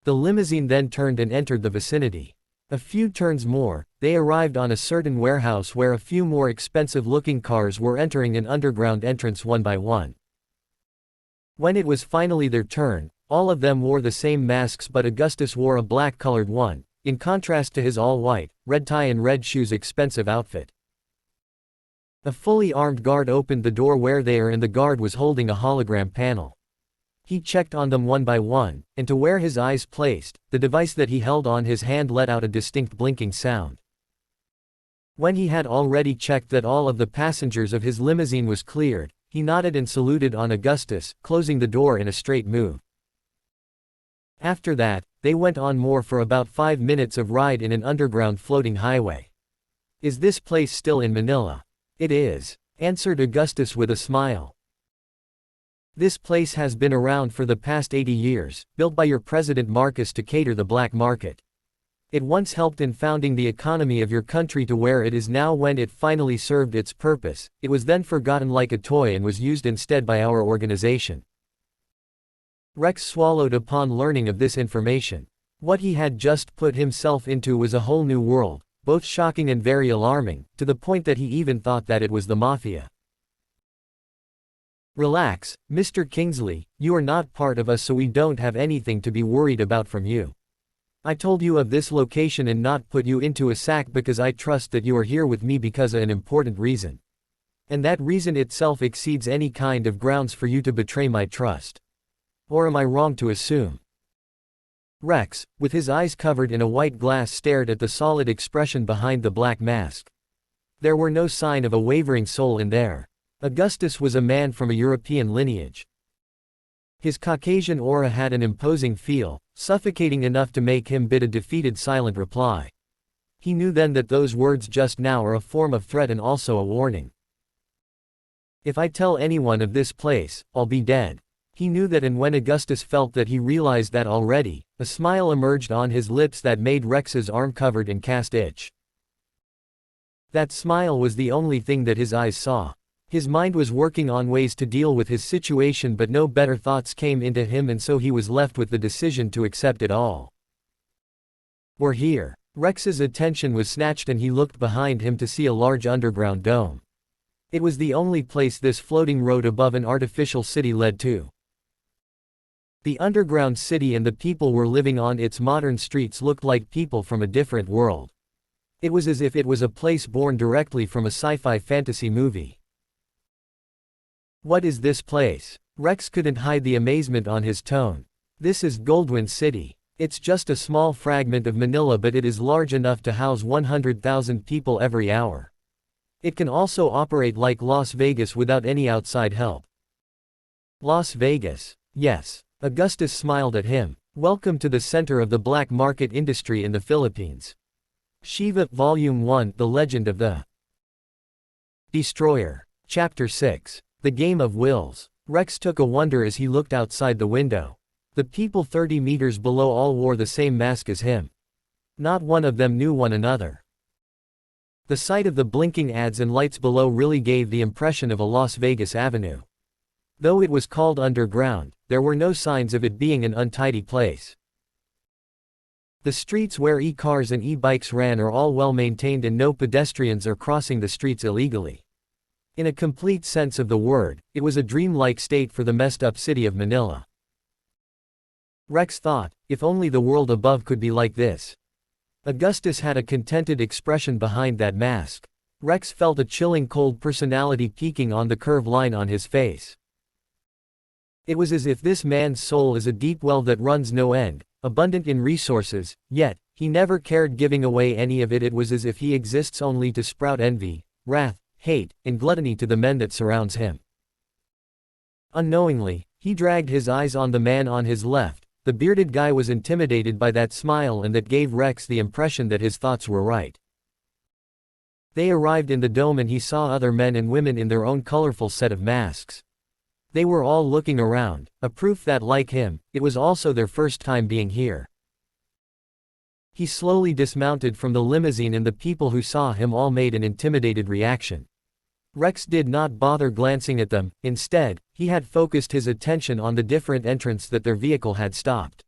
The limousine then turned and entered the vicinity. A few turns more, they arrived on a certain warehouse where a few more expensive-looking cars were entering an underground entrance one by one. When it was finally their turn, all of them wore the same masks, but Augustus wore a black-colored one, in contrast to his all-white, red tie and red shoes expensive outfit. A fully armed guard opened the door where they are, and the guard was holding a hologram panel. He checked on them one by one, and to where his eyes placed, the device that he held on his hand let out a distinct blinking sound. When he had already checked that all of the passengers of his limousine was cleared, he nodded and saluted on Augustus, closing the door in a straight move. After that, they went on more for about 5 minutes of ride in an underground floating highway. "Is this place still in Manila?" "It is," answered Augustus with a smile. "This place has been around for the past 80 years, built by your President Marcos to cater the black market. It once helped in founding the economy of your country to where it is now. When it finally served its purpose, it was then forgotten like a toy and was used instead by our organization." Rex swallowed upon learning of this information. What he had just put himself into was a whole new world, both shocking and very alarming, to the point that he even thought that it was the mafia. "Relax, Mr. Kingsley, you are not part of us, so we don't have anything to be worried about from you. I told you of this location and not put you into a sack because I trust that you are here with me because of an important reason. And that reason itself exceeds any kind of grounds for you to betray my trust. Or am I wrong to assume?" Rex, with his eyes covered in a white glass, stared at the solid expression behind the black mask. There were no sign of a wavering soul in there. Augustus was a man from a European lineage. His Caucasian aura had an imposing feel, suffocating enough to make him bid a defeated silent reply. He knew then that those words just now are a form of threat and also a warning. If I tell anyone of this place, I'll be dead. He knew that, and when Augustus felt that he realized that already, a smile emerged on his lips that made Rex's arm covered in cast itch. That smile was the only thing that his eyes saw. His mind was working on ways to deal with his situation, but no better thoughts came into him, and so he was left with the decision to accept it all. We're here. Rex's attention was snatched and he looked behind him to see a large underground dome. It was the only place this floating road above an artificial city led to. The underground city and the people were living on its modern streets looked like people from a different world. It was as if it was a place born directly from a sci-fi fantasy movie. What is this place? Rex couldn't hide the amazement on his tone. This is Goldwyn City. It's just a small fragment of Manila, but it is large enough to house 100,000 people every hour. It can also operate like Las Vegas without any outside help. Las Vegas? Yes. Augustus smiled at him. Welcome to the center of the black market industry in the Philippines. Siva, Volume 1, The Legend of the Destroyer. Chapter 6. The Game of Wills. Rex took a wonder as he looked outside the window. The people 30 meters below all wore the same mask as him. Not one of them knew one another. The sight of the blinking ads and lights below really gave the impression of a Las Vegas avenue. Though it was called underground, there were no signs of it being an untidy place. The streets where e-cars and e-bikes ran are all well maintained and no pedestrians are crossing the streets illegally. In a complete sense of the word, it was a dreamlike state for the messed-up city of Manila. Rex thought, if only the world above could be like this. Augustus had a contented expression behind that mask. Rex felt a chilling cold personality peeking on the curved line on his face. It was as if this man's soul is a deep well that runs no end, abundant in resources, yet, he never cared giving away any of it. It was as if he exists only to sprout envy, wrath, hate, and gluttony to the men that surrounds him. Unknowingly, he dragged his eyes on the man on his left. The bearded guy was intimidated by that smile, and that gave Rex the impression that his thoughts were right. They arrived in the dome and he saw other men and women in their own colorful set of masks. They were all looking around, a proof that, like him, it was also their first time being here. He slowly dismounted from the limousine and the people who saw him all made an intimidated reaction. Rex did not bother glancing at them. Instead, he had focused his attention on the different entrance that their vehicle had stopped.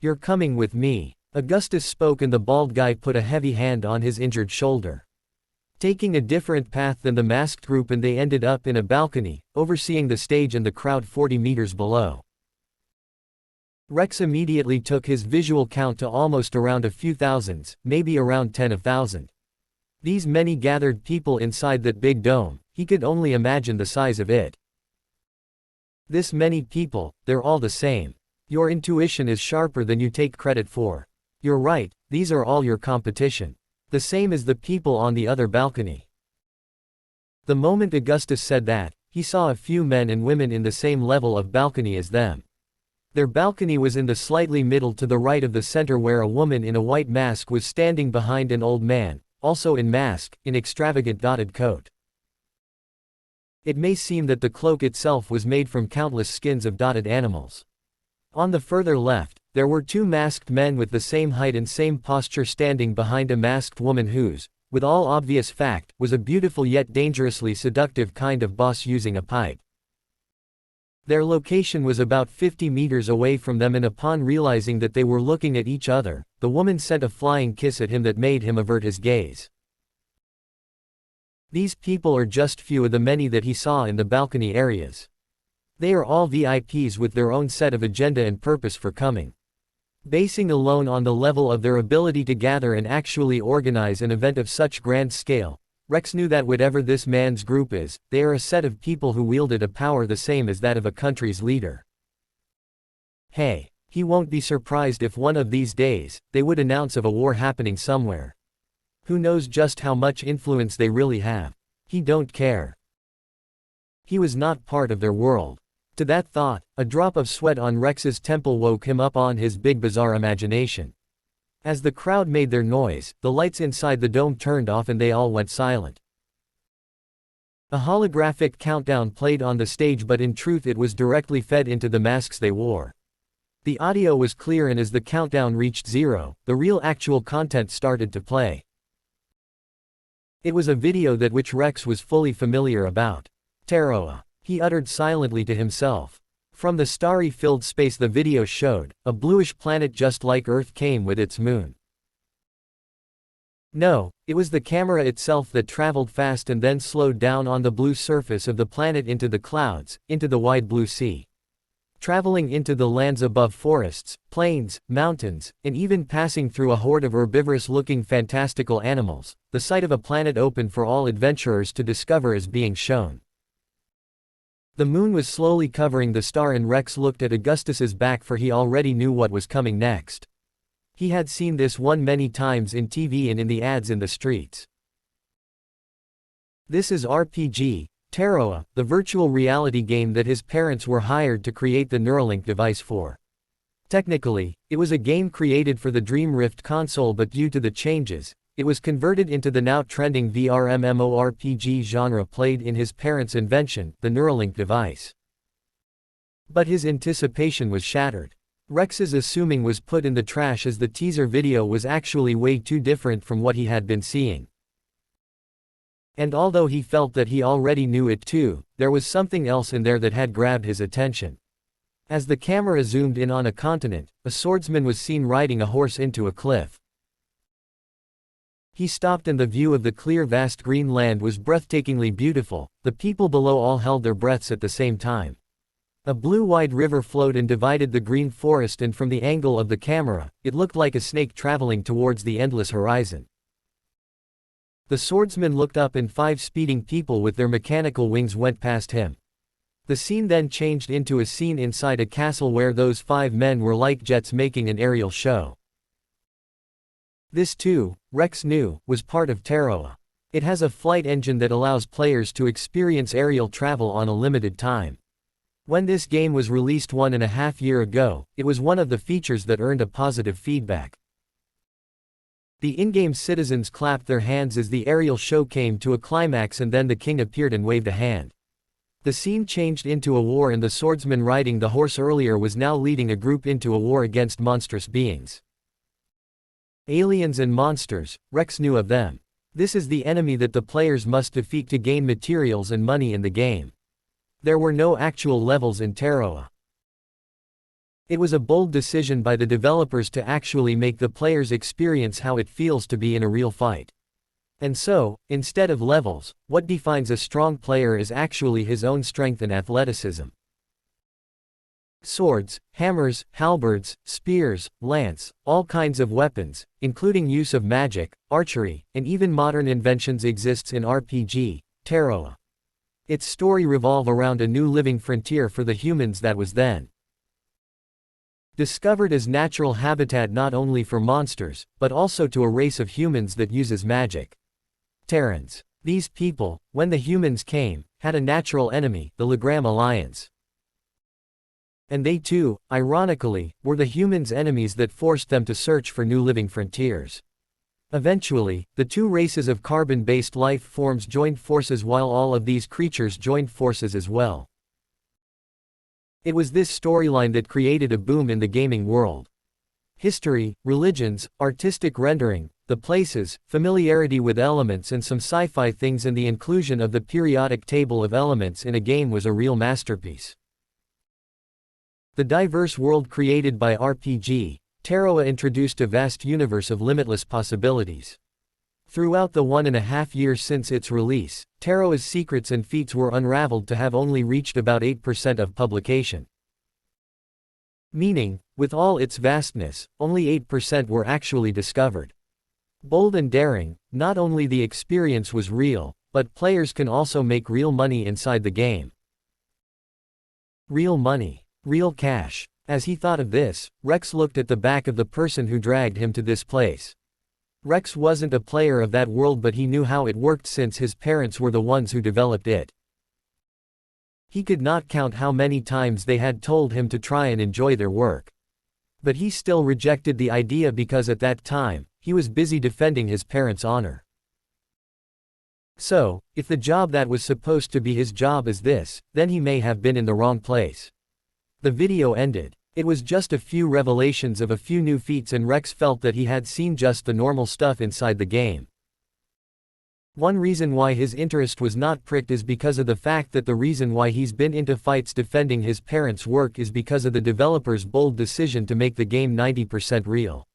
"You're coming with me," Augustus spoke, and the bald guy put a heavy hand on his injured shoulder. Taking a different path than the masked group, and they ended up in a balcony, overseeing the stage and the crowd 40 meters below. Rex immediately took his visual count to almost around a few thousands, maybe around 10,000. These many gathered people inside that big dome, he could only imagine the size of it. This many people, they're all the same. Your intuition is sharper than you take credit for. You're right, these are all your competition. The same as the people on the other balcony. The moment Augustus said that, he saw a few men and women in the same level of balcony as them. Their balcony was in the slightly middle to the right of the center, where a woman in a white mask was standing behind an old man, also in mask, in extravagant dotted coat. It may seem that the cloak itself was made from countless skins of dotted animals. On the further left, there were two masked men with the same height and same posture standing behind a masked woman whose, with all obvious fact, was a beautiful yet dangerously seductive kind of boss using a pipe. Their location was about 50 meters away from them, and upon realizing that they were looking at each other, the woman sent a flying kiss at him that made him avert his gaze. These people are just few of the many that he saw in the balcony areas. They are all VIPs with their own set of agenda and purpose for coming. Basing alone on the level of their ability to gather and actually organize an event of such grand scale, Rex knew that whatever this man's group is, they are a set of people who wielded a power the same as that of a country's leader. Hey, he won't be surprised if one of these days, they would announce of a war happening somewhere. Who knows just how much influence they really have? He don't care. He was not part of their world. To that thought, a drop of sweat on Rex's temple woke him up on his big bizarre imagination. As the crowd made their noise, the lights inside the dome turned off and they all went silent. A holographic countdown played on the stage, but in truth it was directly fed into the masks they wore. The audio was clear, and as the countdown reached 0, the real actual content started to play. It was a video that which Rex was fully familiar about. Terroa, he uttered silently to himself. From the starry-filled space the video showed, a bluish planet just like Earth came with its moon. No, it was the camera itself that traveled fast and then slowed down on the blue surface of the planet into the clouds, into the wide blue sea. Traveling into the lands above forests, plains, mountains, and even passing through a horde of herbivorous-looking fantastical animals, the sight of a planet open for all adventurers to discover is being shown. The moon was slowly covering the star, and Rex looked at Augustus's back, for he already knew what was coming next. He had seen this one many times in TV and in the ads in the streets. This is RPG, Terroa, the virtual reality game that his parents were hired to create the Neuralink device for. Technically, it was a game created for the Dream Rift console, but due to the changes, it was converted into the now trending VR MMORPG genre played in his parents' invention, the Neuralink device. But his anticipation was shattered. Rex's assuming was put in the trash, as the teaser video was actually way too different from what he had been seeing. And although he felt that he already knew it too, there was something else in there that had grabbed his attention. As the camera zoomed in on a continent, a swordsman was seen riding a horse into a cliff. He stopped, and the view of the clear vast green land was breathtakingly beautiful. The people below all held their breaths at the same time. A blue-wide river flowed and divided the green forest, and from the angle of the camera, it looked like a snake traveling towards the endless horizon. The swordsman looked up, and 5 speeding people with their mechanical wings went past him. The scene then changed into a scene inside a castle where those 5 men were like jets making an aerial show. This too, Rex knew, was part of Terroa. It has a flight engine that allows players to experience aerial travel on a limited time. When this game was released 1.5 years ago, it was one of the features that earned a positive feedback. The in-game citizens clapped their hands as the aerial show came to a climax, and then the king appeared and waved a hand. The scene changed into a war, and the swordsman riding the horse earlier was now leading a group into a war against monstrous beings. Aliens and monsters, Rex knew of them. This is the enemy that the players must defeat to gain materials and money in the game. There were no actual levels in Terroa. It was a bold decision by the developers to actually make the players experience how it feels to be in a real fight. And so, instead of levels, what defines a strong player is actually his own strength and athleticism. Swords, hammers, halberds, spears, lance, all kinds of weapons, including use of magic, archery, and even modern inventions exists in RPG, Terroa. Its story revolved around a new living frontier for the humans that was then discovered as natural habitat not only for monsters, but also to a race of humans that uses magic. Terrans. These people, when the humans came, had a natural enemy, the Legram Alliance. And they too, ironically, were the humans' enemies that forced them to search for new living frontiers. Eventually, the 2 races of carbon-based life forms joined forces, while all of these creatures joined forces as well. It was this storyline that created a boom in the gaming world. History, religions, artistic rendering, the places, familiarity with elements and some sci-fi things, and the inclusion of the periodic table of elements in a game was a real masterpiece. The diverse world created by RPG, Terroa introduced a vast universe of limitless possibilities. Throughout the 1.5 years since its release, Terroa's secrets and feats were unraveled to have only reached about 8% of publication. Meaning, with all its vastness, only 8% were actually discovered. Bold and daring, not only the experience was real, but players can also make real money inside the game. Real money. Real cash. As he thought of this, Rex looked at the back of the person who dragged him to this place. Rex wasn't a player of that world, but he knew how it worked since his parents were the ones who developed it. He could not count how many times they had told him to try and enjoy their work. But he still rejected the idea because at that time, he was busy defending his parents' honor. So, if the job that was supposed to be his job is this, then he may have been in the wrong place. The video ended. It was just a few revelations of a few new feats and Rex felt that he had seen just the normal stuff inside the game. One reason why his interest was not pricked is because of the fact that the reason why he's been into fights defending his parents' work is because of the developers' bold decision to make the game 90% real.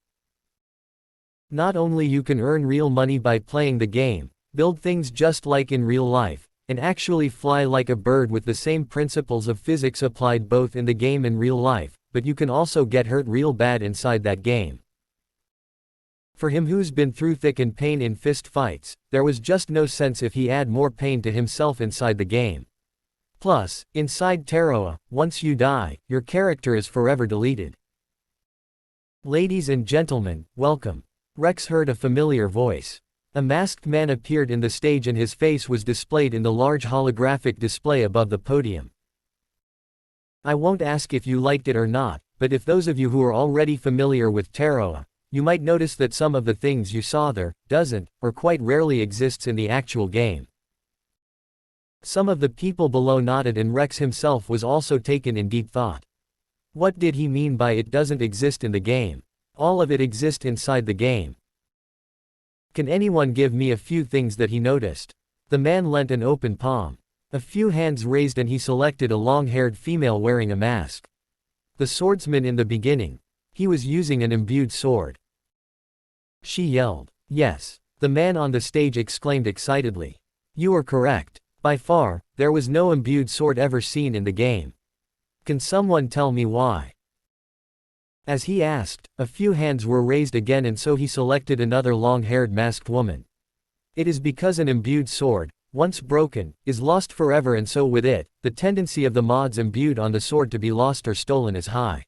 Not only you can earn real money by playing the game, build things just like in real life, and actually fly like a bird with the same principles of physics applied both in the game and real life, but you can also get hurt real bad inside that game. For him who's been through thick and pain in fist fights, there was just no sense if he add more pain to himself inside the game. Plus, inside Terroa, once you die, your character is forever deleted. Ladies and gentlemen, welcome. Rex heard a familiar voice. A masked man appeared in the stage and his face was displayed in the large holographic display above the podium. I won't ask if you liked it or not, but if those of you who are already familiar with Terroa, you might notice that some of the things you saw there, doesn't, or quite rarely exists in the actual game. Some of the people below nodded and Rex himself was also taken in deep thought. What did he mean by it doesn't exist in the game? All of it exists inside the game. Can anyone give me a few things that he noticed? The man lent an open palm. A few hands raised and he selected a long-haired female wearing a mask. The swordsman in the beginning. He was using an imbued sword. She yelled. Yes. The man on the stage exclaimed excitedly. You are correct. By far, there was no imbued sword ever seen in the game. Can someone tell me why? As he asked, a few hands were raised again and so he selected another long-haired masked woman. It is because an imbued sword, once broken, is lost forever and so with it, the tendency of the mods imbued on the sword to be lost or stolen is high.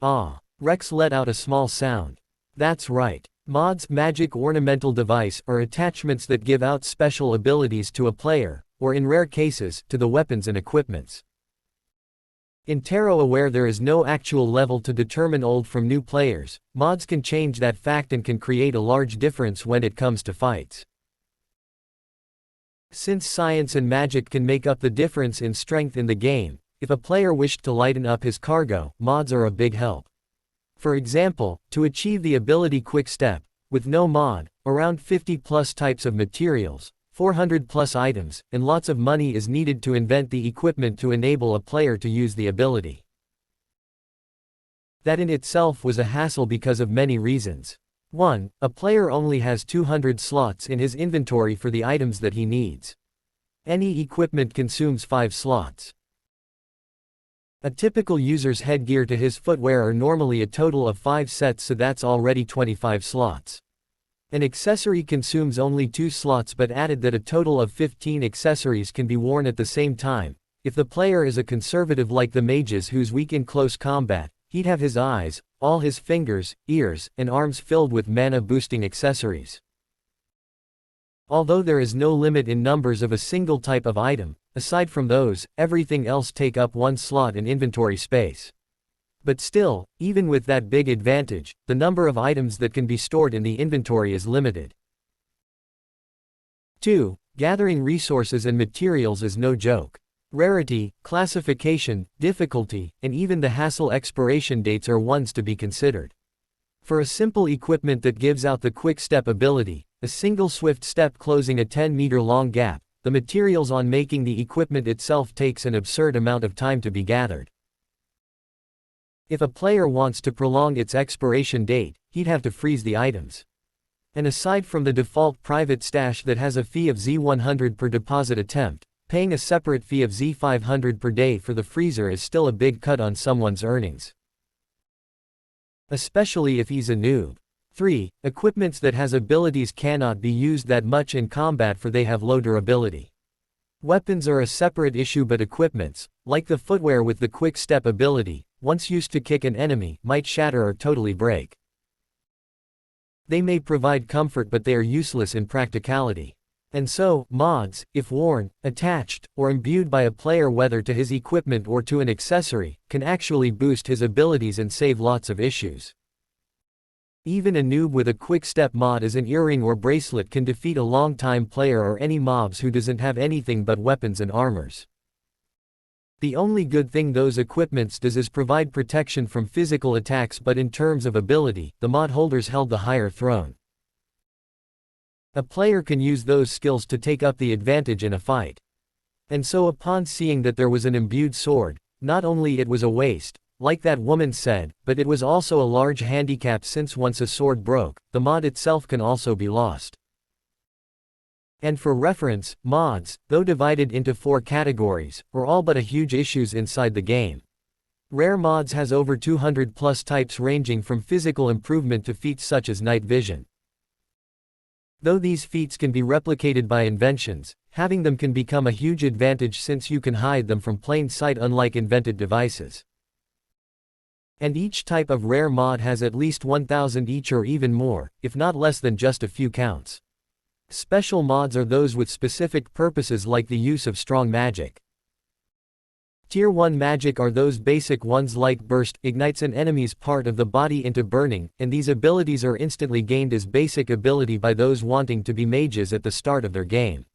Ah. Rex let out a small sound. That's right. Mods, magic ornamental device, are attachments that give out special abilities to a player, or in rare cases, to the weapons and equipments. In Terroa where there is no actual level to determine old from new players, mods can change that fact and can create a large difference when it comes to fights. Since science and magic can make up the difference in strength in the game, if a player wished to lighten up his cargo, mods are a big help. For example, to achieve the ability Quick Step, with no mod, around 50 plus types of materials, 400 plus items, and lots of money is needed to invent the equipment to enable a player to use the ability. That in itself was a hassle because of many reasons. 1. A player only has 200 slots in his inventory for the items that he needs. Any equipment consumes 5 slots. A typical user's headgear to his footwear are normally a total of 5 sets, so that's already 25 slots. An accessory consumes only 2 slots, but added that a total of 15 accessories can be worn at the same time. If the player is a conservative like the mages who's weak in close combat, he'd have his eyes, all his fingers, ears, and arms filled with mana-boosting accessories. Although there is no limit in numbers of a single type of item, aside from those, everything else take up 1 slot in inventory space. But still, even with that big advantage, the number of items that can be stored in the inventory is limited. 2. Gathering resources and materials is no joke. Rarity, classification, difficulty, and even the hassle expiration dates are ones to be considered. For a simple equipment that gives out the Quick Step ability, a single swift step closing a 10-meter long gap, the materials on making the equipment itself takes an absurd amount of time to be gathered. If a player wants to prolong its expiration date, he'd have to freeze the items. And aside from the default private stash that has a fee of Z100 per deposit attempt, paying a separate fee of Z500 per day for the freezer is still a big cut on someone's earnings. Especially if he's a noob. 3. Equipments that has abilities cannot be used that much in combat for they have low durability. Weapons are a separate issue, but equipments, like the footwear with the Quick Step ability, once used to kick an enemy, might shatter or totally break. They may provide comfort, but they are useless in practicality. And so, mods, if worn, attached, or imbued by a player whether to his equipment or to an accessory, can actually boost his abilities and save lots of issues. Even a noob with a quick step mod as an earring or bracelet can defeat a long-time player or any mobs who doesn't have anything but weapons and armors. The only good thing those equipments does is provide protection from physical attacks, but in terms of ability, the mod holders held the higher throne. A player can use those skills to take up the advantage in a fight. And so upon seeing that there was an imbued sword, not only it was a waste, like that woman said, but it was also a large handicap, since once a sword broke, the mod itself can also be lost. And for reference, mods, though divided into 4 categories, were all but a huge issues inside the game. Rare mods has over 200 plus types, ranging from physical improvement to feats such as night vision. Though these feats can be replicated by inventions, having them can become a huge advantage, since you can hide them from plain sight, unlike invented devices. And each type of rare mod has at least 1,000 each, or even more, if not less than just a few counts. Special mods are those with specific purposes, like the use of strong magic. Tier 1 magic are those basic ones like burst, ignites an enemy's part of the body into burning, and these abilities are instantly gained as basic ability by those wanting to be mages at the start of their game.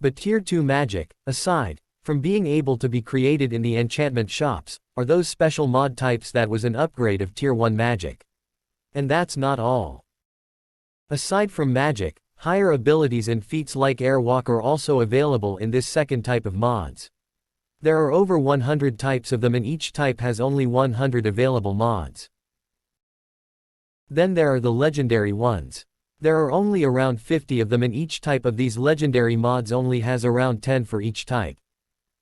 But Tier 2 magic, aside from being able to be created in the enchantment shops, are those special mod types that was an upgrade of Tier 1 magic. And that's not all. Aside from magic, higher abilities and feats like airwalk are also available in this second type of mods. There are over 100 types of them, and each type has only 100 available mods. Then there are the legendary ones. There are only around 50 of them, and each type of these legendary mods only has around 10 for each type.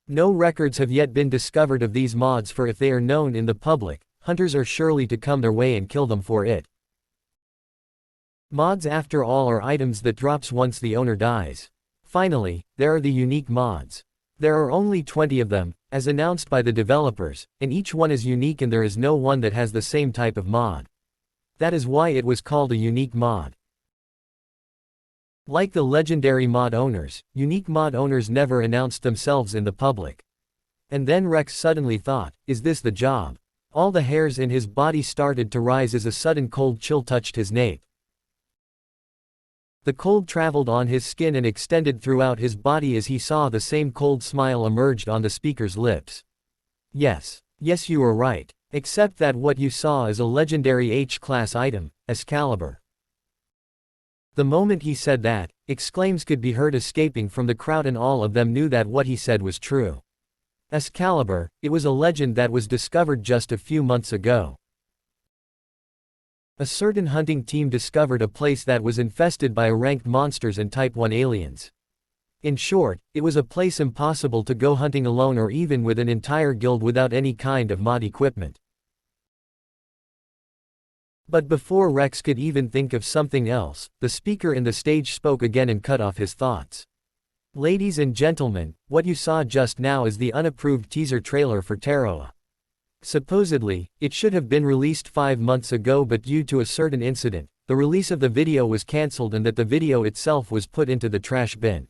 No records have yet been discovered of these mods, for if they are known in the public, hunters are surely to come their way and kill them for it. Mods, after all, are items that drops once the owner dies. Finally, there are the unique mods. There are only 20 of them, as announced by the developers, and each one is unique, and there is no one that has the same type of mod. That is why it was called a unique mod. Like the legendary mod owners, unique mod owners never announced themselves in the public. And then Rex suddenly thought, is this the job? All the hairs in his body started to rise as a sudden cold chill touched his nape. The cold traveled on his skin and extended throughout his body as he saw the same cold smile emerged on the speaker's lips. Yes, you are right. Except that what you saw is a legendary H-class item, Excalibur. The moment he said that, exclaims could be heard escaping from the crowd, and all of them knew that what he said was true. Excalibur, it was a legend that was discovered just a few months ago. A certain hunting team discovered a place that was infested by ranked monsters and Type 1 aliens. In short, it was a place impossible to go hunting alone, or even with an entire guild without any kind of mod equipment. But before Rex could even think of something else, the speaker in the stage spoke again and cut off his thoughts. Ladies and gentlemen, what you saw just now is the unapproved teaser trailer for Terroa. Supposedly, it should have been released 5 months ago, but due to a certain incident, the release of the video was cancelled, and that the video itself was put into the trash bin.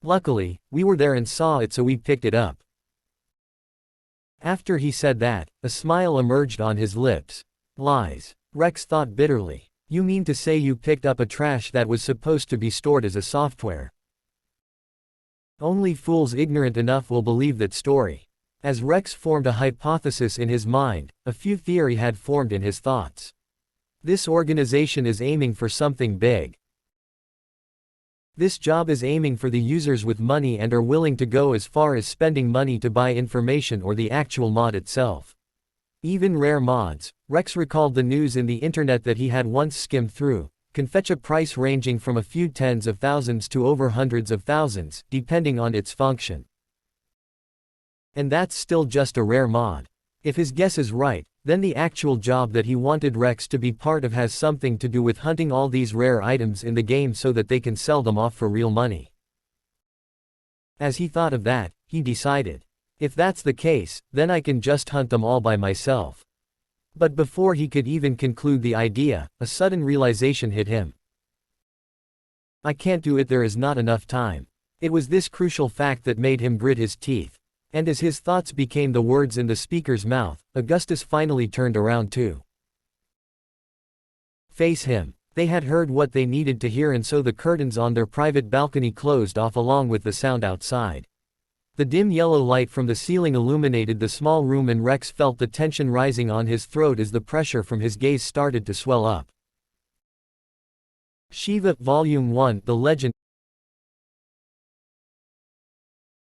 Luckily, we were there and saw it, so we picked it up. After he said that, a smile emerged on his lips. Lies. Rex thought bitterly. You mean to say you picked up a trash that was supposed to be stored as a software? Only fools ignorant enough will believe that story. As Rex formed a hypothesis in his mind, a few theories had formed in his thoughts. This organization is aiming for something big. This job is aiming for the users with money and are willing to go as far as spending money to buy information or the actual mod itself. Even rare mods, Rex recalled the news in the internet that he had once skimmed through, can fetch a price ranging from a few tens of thousands to over hundreds of thousands, depending on its function. And that's still just a rare mod. If his guess is right, then the actual job that he wanted Rex to be part of has something to do with hunting all these rare items in the game so that they can sell them off for real money. As he thought of that, he decided, if that's the case, then I can just hunt them all by myself. But before he could even conclude the idea, a sudden realization hit him. I can't do it, there is not enough time. It was this crucial fact that made him grit his teeth. And as his thoughts became the words in the speaker's mouth, Augustus finally turned around too. Face him. They had heard what they needed to hear, and so the curtains on their private balcony closed off along with the sound outside. The dim yellow light from the ceiling illuminated the small room, and Rex felt the tension rising on his throat as the pressure from his gaze started to swell up. Shiva, Volume 1, The Legend,